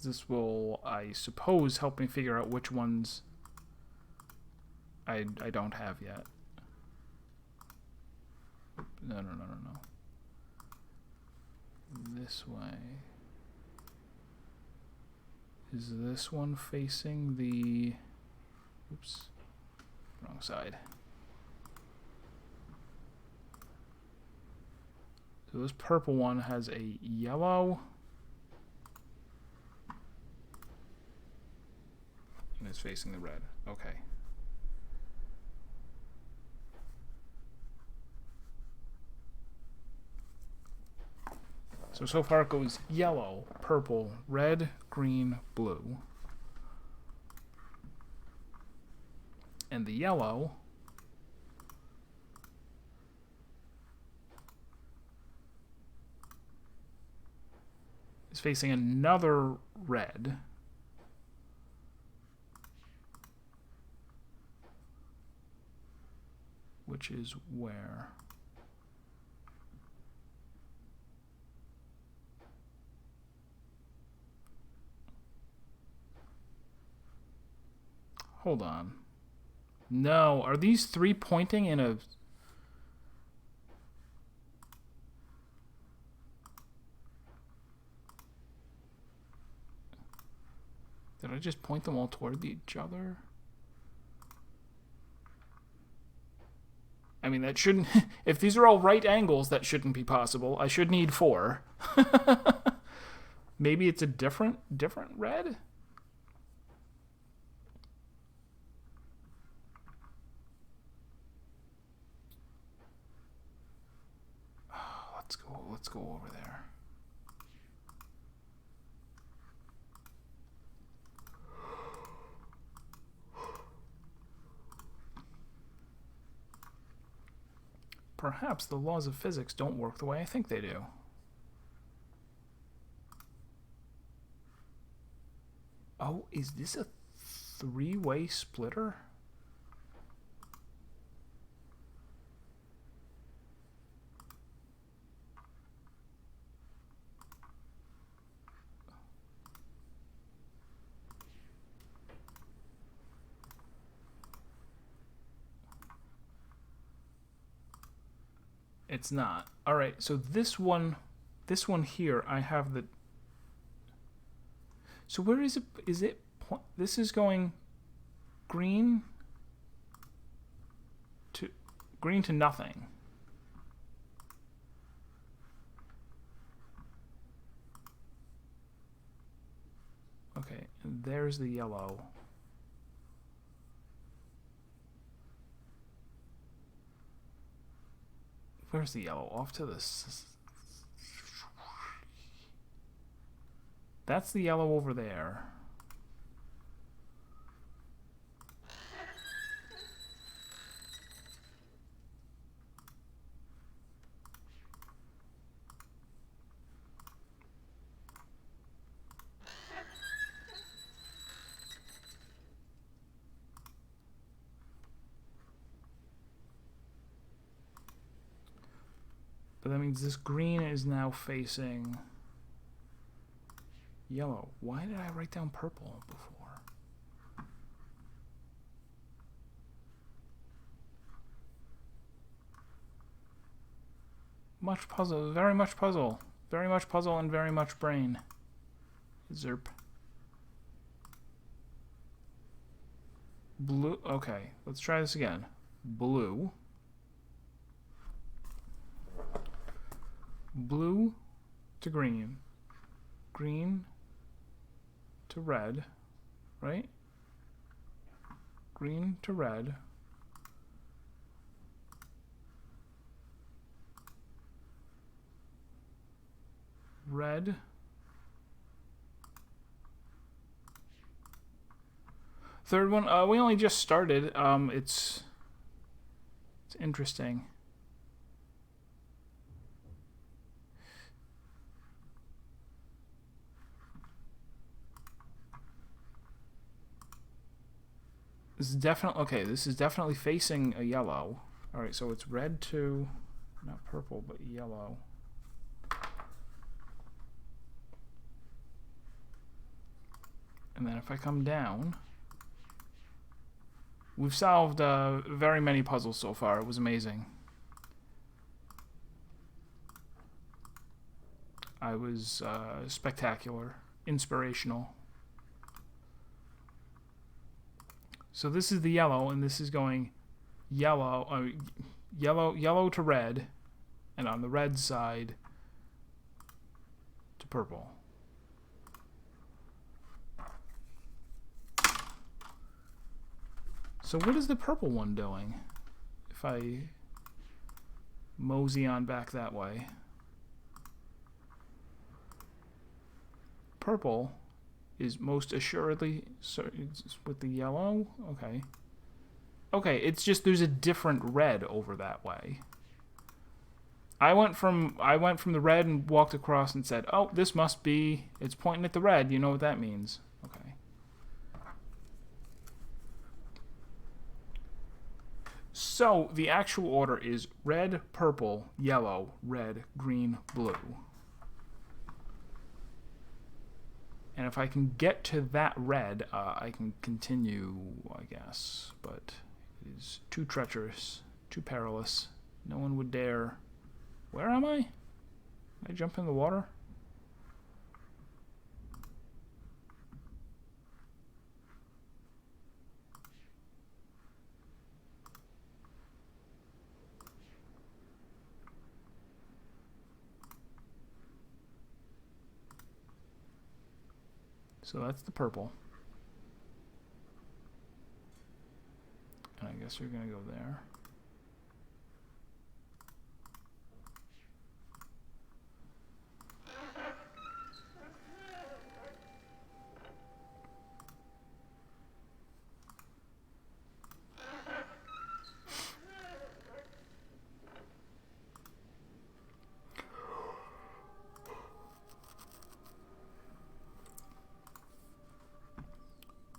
Speaker 1: This will, I suppose, help me figure out which ones I don't have yet. No. This way. Is this one facing the... Oops. Wrong side. So this purple one has a yellow... and is facing the red. Okay. So far it goes yellow, purple, red, green, blue. And the yellow is facing another red. Which is where? Hold on. No, are these three pointing in a... Did I just point them all toward each other? I mean, that shouldn't... If these are all right angles, that shouldn't be possible. I should need 4. Maybe it's a different red? Let's go over there. Perhaps the laws of physics don't work the way I think they do. Oh, is this a 3-way splitter? It's not. All right, so this one here, I have the... So where is it? Is it... This is going green to nothing. Okay, and there's the yellow. Where's the yellow? Off to this. That's the yellow over there. But that means this green is now facing yellow. Why did I write down purple before? Much puzzle, very much puzzle. Very much puzzle and very much brain. Zerp. Blue, okay, let's try this again. Blue. Blue to green. Green to red, right? Green to red. Red. Third one, we only just started. It's interesting. This is definitely, okay, this is definitely facing a yellow. Alright, so it's red to, not purple, but yellow. And then if I come down, we've solved very many puzzles so far. It was amazing. I was spectacular, inspirational. So this is the yellow, and this is going yellow, yellow to red, and on the red side to purple. So what is the purple one doing? If I mosey on back that way. purple is most assuredly with the yellow. Okay. Okay, it's just there's a different red over that way. I went from the red and walked across and said, "Oh, this must be, it's pointing at the red. You know what that means." Okay. So, the actual order is red, purple, yellow, red, green, blue. And if I can get to that red, I can continue, I guess. But it is too treacherous, too perilous. No one would dare. Where am I? Did I jump in the water? So that's the purple. And I guess we're going to go there.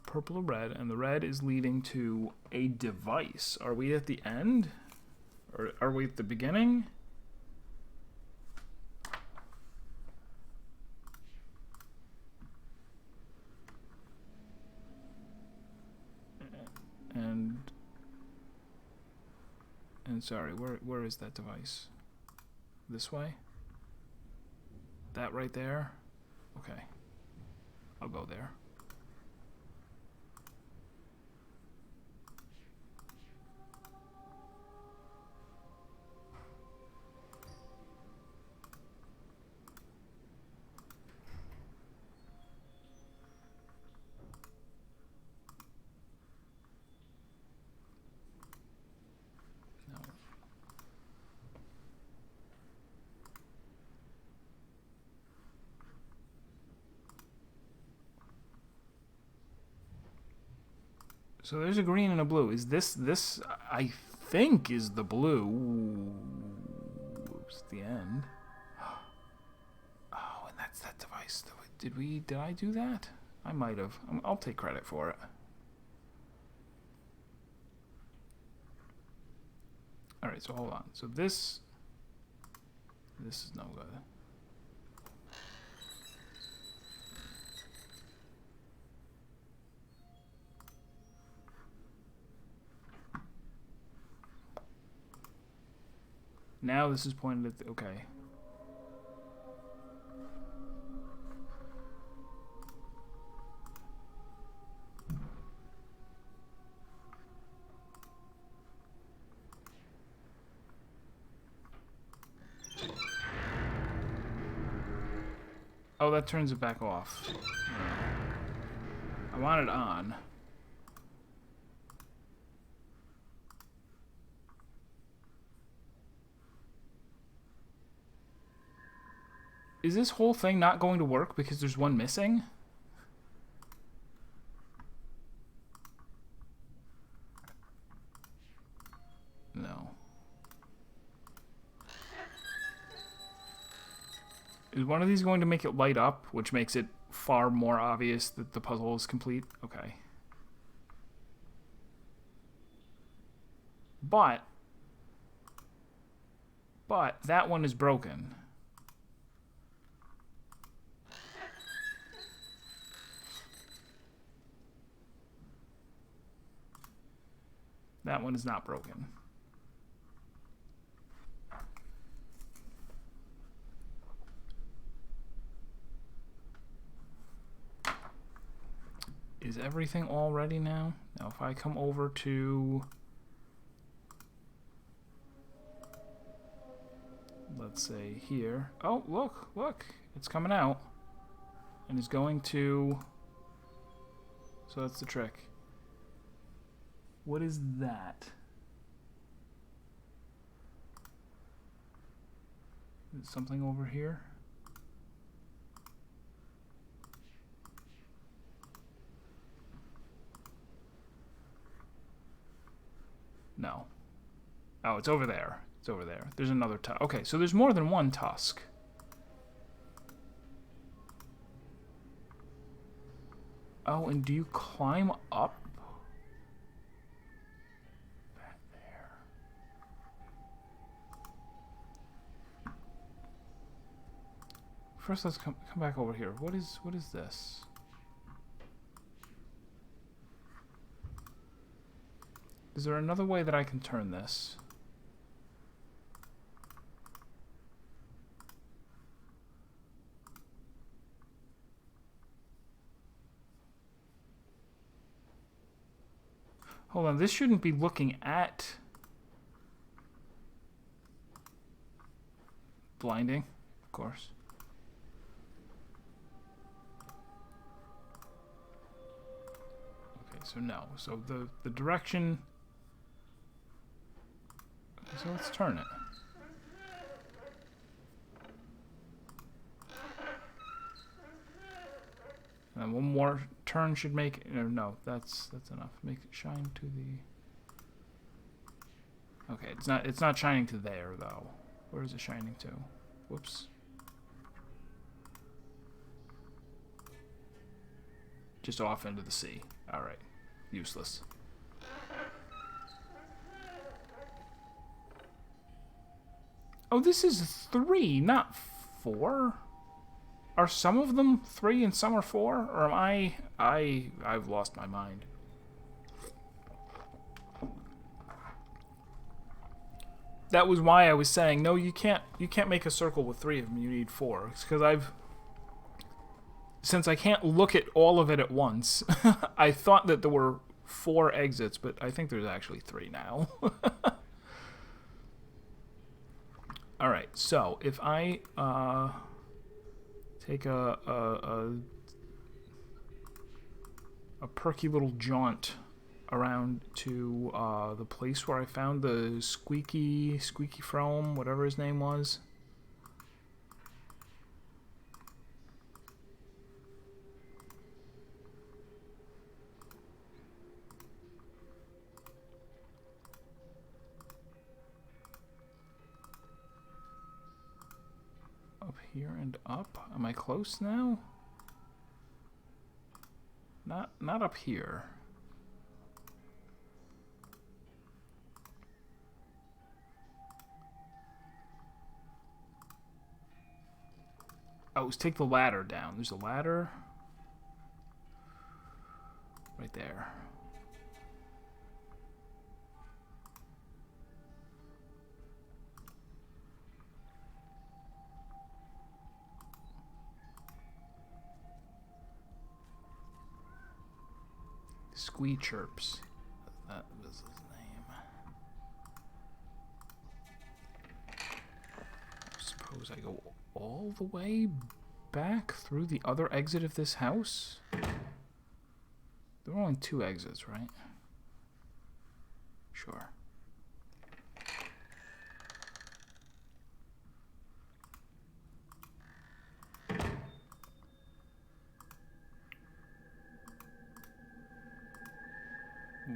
Speaker 1: Purple or red, and the red is leading to a device. Are we at the end? Or are we at the beginning? And sorry, where is that device? This way? That right there? Okay. I'll go there. So there's a green and a blue. Is this I think is the blue. Oops, the end. Oh, and that's that device. Did I do that? I might have. I'll take credit for it. All right, so hold on. So this is no good. Now this is pointed at the, okay. Oh, that turns it back off. I want it on. Is this whole thing not going to work because there's one missing? No. Is one of these going to make it light up, which makes it far more obvious that the puzzle is complete? Okay. But that one is broken. That one is not broken. Is everything all ready now? Now if I come over to, let's say here. Oh, look, it's coming out. And is going to, so that's the trick. What is that? Is something over here? Oh, it's over there. It's over there. There's another tusk. Okay, so there's more than one tusk. Oh, and do you climb up? Back there. First, let's come back over here. What is this? Is there another way that I can turn this? Hold on, this shouldn't be looking at... Blinding, of course. Okay, so no. So the direction... So let's turn it. And one more turn should make... No, that's enough. Make it shine to the... Okay, it's not shining to there, though. Where is it shining to? Whoops. Just off into the sea. Alright. Useless. Oh, this is 3, not 4? Are some of them 3 and some are 4? Or am I've lost my mind. That was why I was saying, no, you can't make a circle with 3 of them, you need 4. It's because since I can't look at all of it at once, I thought that there were 4 exits, but I think there's actually 3 now. Alright, so if I take a perky little jaunt around to the place where I found the Squeaky Frome, whatever his name was. Up here and up. Am I close now? Not up here. Oh, let's take the ladder down. There's a ladder right there. Squee Chirps. That was his name. I suppose I go all the way back through the other exit of this house? There were only 2 exits, right? Sure.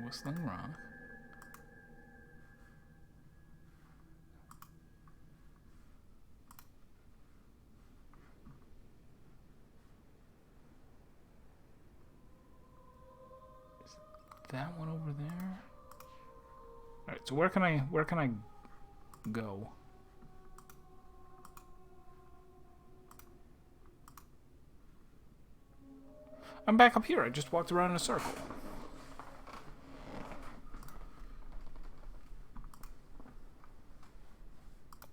Speaker 1: Whistling Rock. That one over there. All right, so where can I go? I'm back up here. I just walked around in a circle.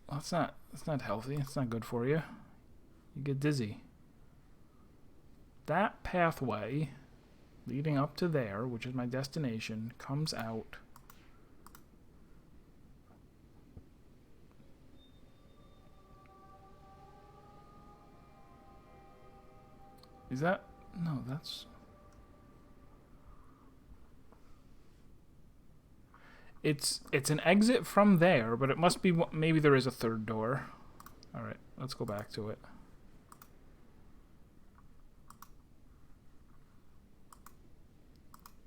Speaker 1: Well, that's not healthy. It's not good for you. You get dizzy. That pathway leading up to there, which is my destination, comes out. Is that... No, that's... It's an exit from there, but it must be... Maybe there is a third door. Alright, let's go back to it.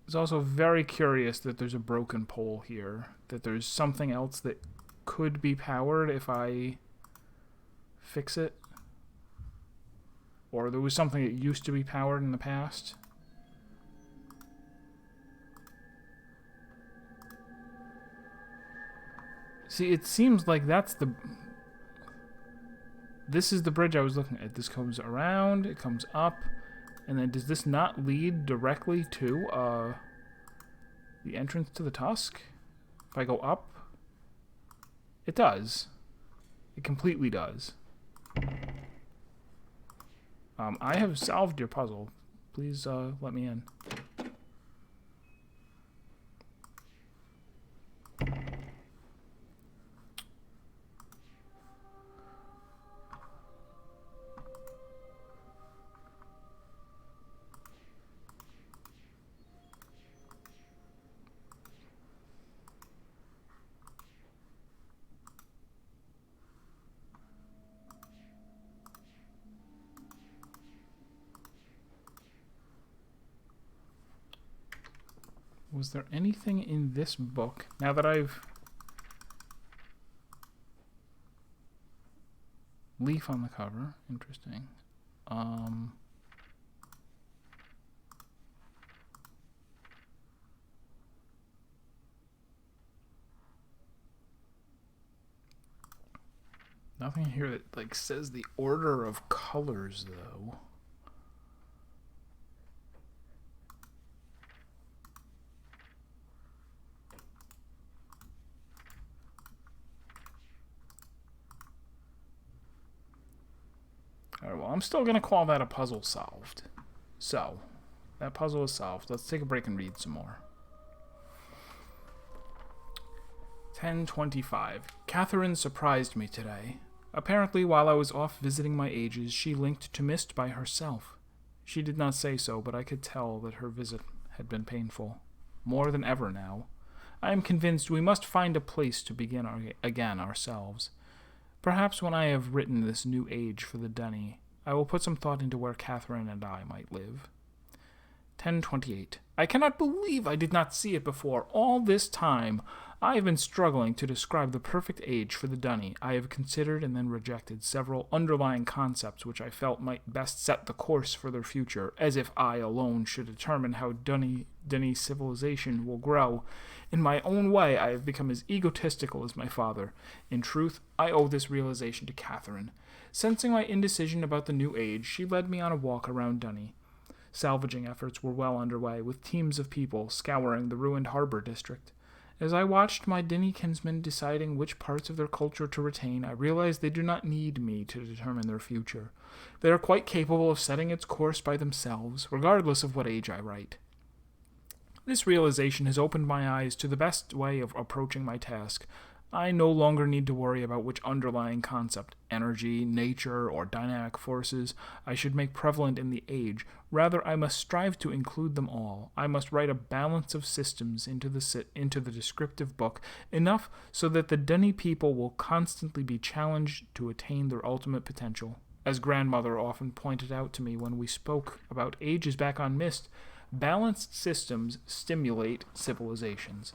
Speaker 1: was also very curious that there's a broken pole here, that there's something else that could be powered if I fix it. Or there was something that used to be powered in the past. See, it seems like that's the... This is the bridge I was looking at. This comes around, it comes up, and then does this not lead directly to the entrance to the Tusk? If I go up? It does. It completely does. I have solved your puzzle. Please let me in. Was there anything in this book, now that I've... Leaf on the cover, interesting. Nothing here that like says the order of colors though. Alright, well, I'm still going to call that a puzzle solved. So, that puzzle is solved. Let's take a break and read some more. 10:25. Catherine surprised me today. Apparently, while I was off visiting my ages, she linked to Myst by herself. She did not say so, but I could tell that her visit had been painful. More than ever now. I am convinced we must find a place to begin again ourselves. Perhaps when I have written this new age for the Dunny, I will put some thought into where Catherine and I might live. 10:28. I cannot believe I did not see it before. All this time, I have been struggling to describe the perfect age for the Dunny. I have considered and then rejected several underlying concepts which I felt might best set the course for their future, as if I alone should determine how Dunny civilization will grow. In my own way, I have become as egotistical as my father. In truth, I owe this realization to Catherine. Sensing my indecision about the new age, she led me on a walk around Dunny. Salvaging efforts were well underway, with teams of people scouring the ruined harbor district. As I watched my Dunny kinsmen deciding which parts of their culture to retain, I realized they do not need me to determine their future. They are quite capable of setting its course by themselves, regardless of what age I write. This realization has opened my eyes to the best way of approaching my task. I no longer need to worry about which underlying concept, energy, nature, or dynamic forces, I should make prevalent in the age. Rather, I must strive to include them all. I must write a balance of systems into the descriptive book, enough so that the Dunny people will constantly be challenged to attain their ultimate potential. As grandmother often pointed out to me when we spoke about ages back on Myst, balanced systems stimulate civilizations.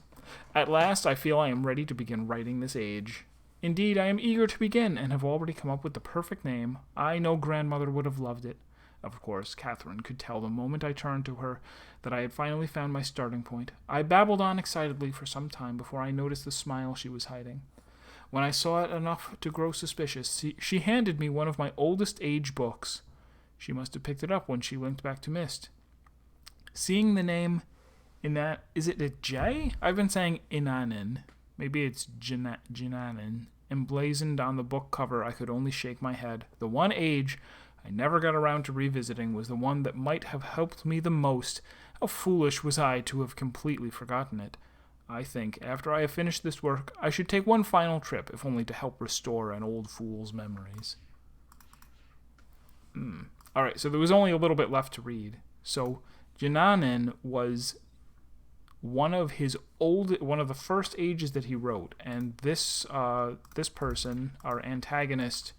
Speaker 1: At last, I feel I am ready to begin writing this age. Indeed, I am eager to begin, and have already come up with the perfect name. I know grandmother would have loved it. Of course, Catherine could tell the moment I turned to her that I had finally found my starting point. I babbled on excitedly for some time before I noticed the smile she was hiding. When I saw it enough to grow suspicious, she handed me one of my oldest age books. She must have picked it up when she linked back to Myst. Seeing the name in that, is it a J? I've been saying Inanin. Maybe it's Jinanin. Emblazoned on the book cover, I could only shake my head. The one age I never got around to revisiting was the one that might have helped me the most. How foolish was I to have completely forgotten it. I think, after I have finished this work, I should take one final trip, if only to help restore an old fool's memories. Alright, so there was only a little bit left to read. So, Jinanin was one of the first ages that he wrote, and this person, our antagonist,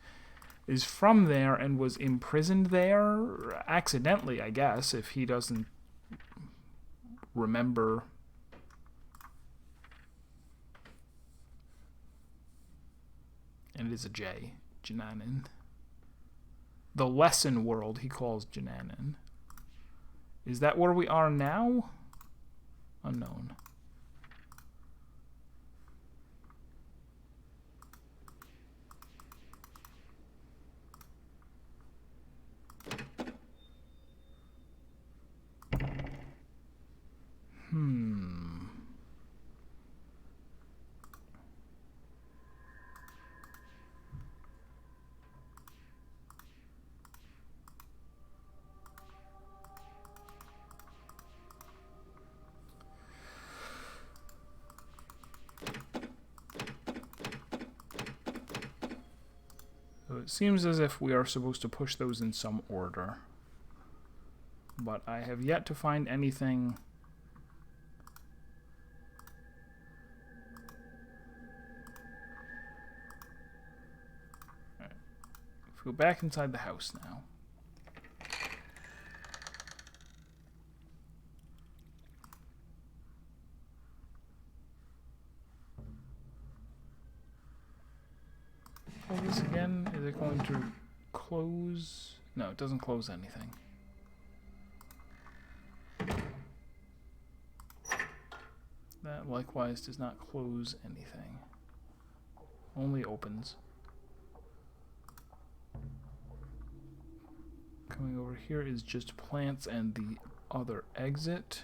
Speaker 1: is from there and was imprisoned there accidentally, I guess, if he doesn't remember. And it is a J. Jananin. The lesson world he calls Jananin. Is that where we are now? Unknown. So it seems as if we are supposed to push those in some order. But I have yet to find anything. Alright. Let's go back inside the house now. This again, is it going to close? No, it doesn't close anything. That likewise does not close anything. Only opens. Coming over here is just plants and the other exit.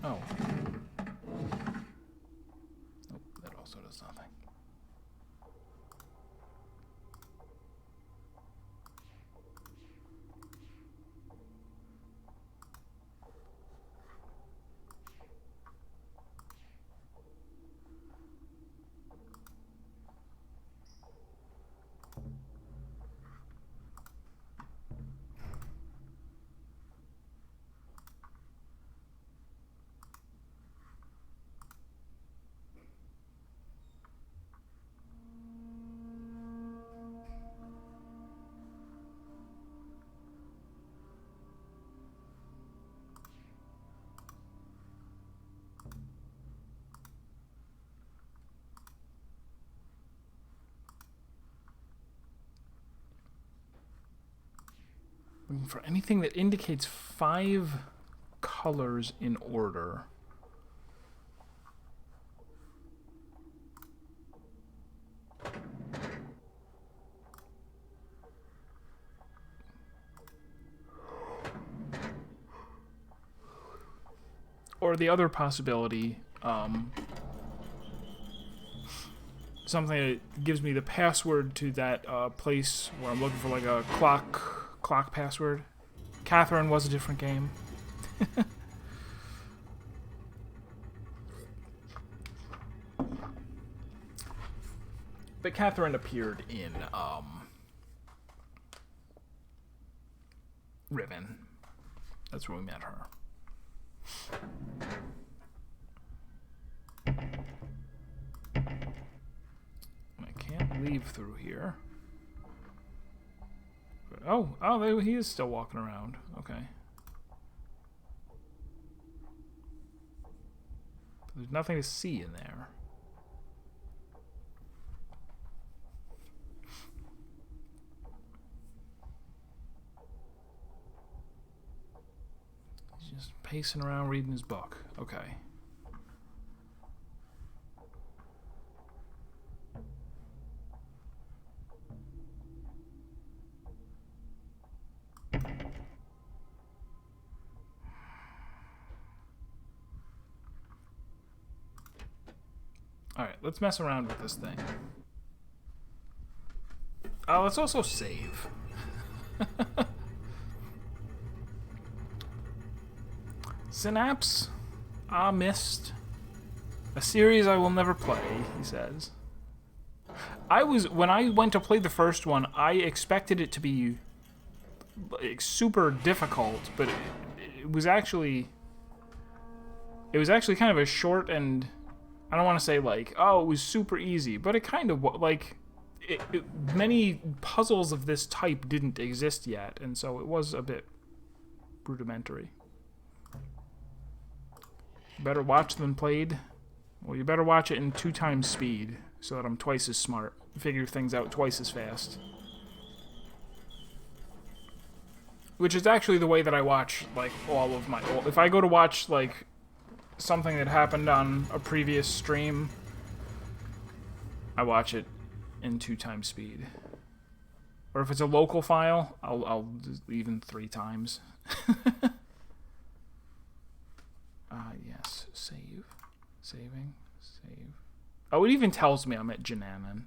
Speaker 1: Oh. Nope, that also does nothing. Looking for anything that indicates 5 colors in order. Or the other possibility, something that gives me the password to that place where I'm looking for like a clock password. Catherine was a different game. But Catherine appeared in Riven. That's where we met her. I can't leave through here. Oh, he is still walking around. Okay. There's nothing to see in there. He's just pacing around reading his book. Okay. Alright, let's mess around with this thing. Let's also save. Synapse? Myst. A series I will never play, he says. When I went to play the first one, I expected it to be like, super difficult, but it was actually kind of a short and I don't want to say like, oh, it was super easy, but it kind of like many puzzles of this type didn't exist yet, and so it was a bit rudimentary. Better watched than played. Well, you better watch it in 2 times speed so that I'm twice as smart. Figure things out twice as fast. Which is actually the way that I watch, like, all of my... If I go to watch, like, something that happened on a previous stream, I watch it in 2 times speed. Or if it's a local file, I'll even 3 times. Yes. Save. Saving. Save. Oh, it even tells me I'm at Jananan.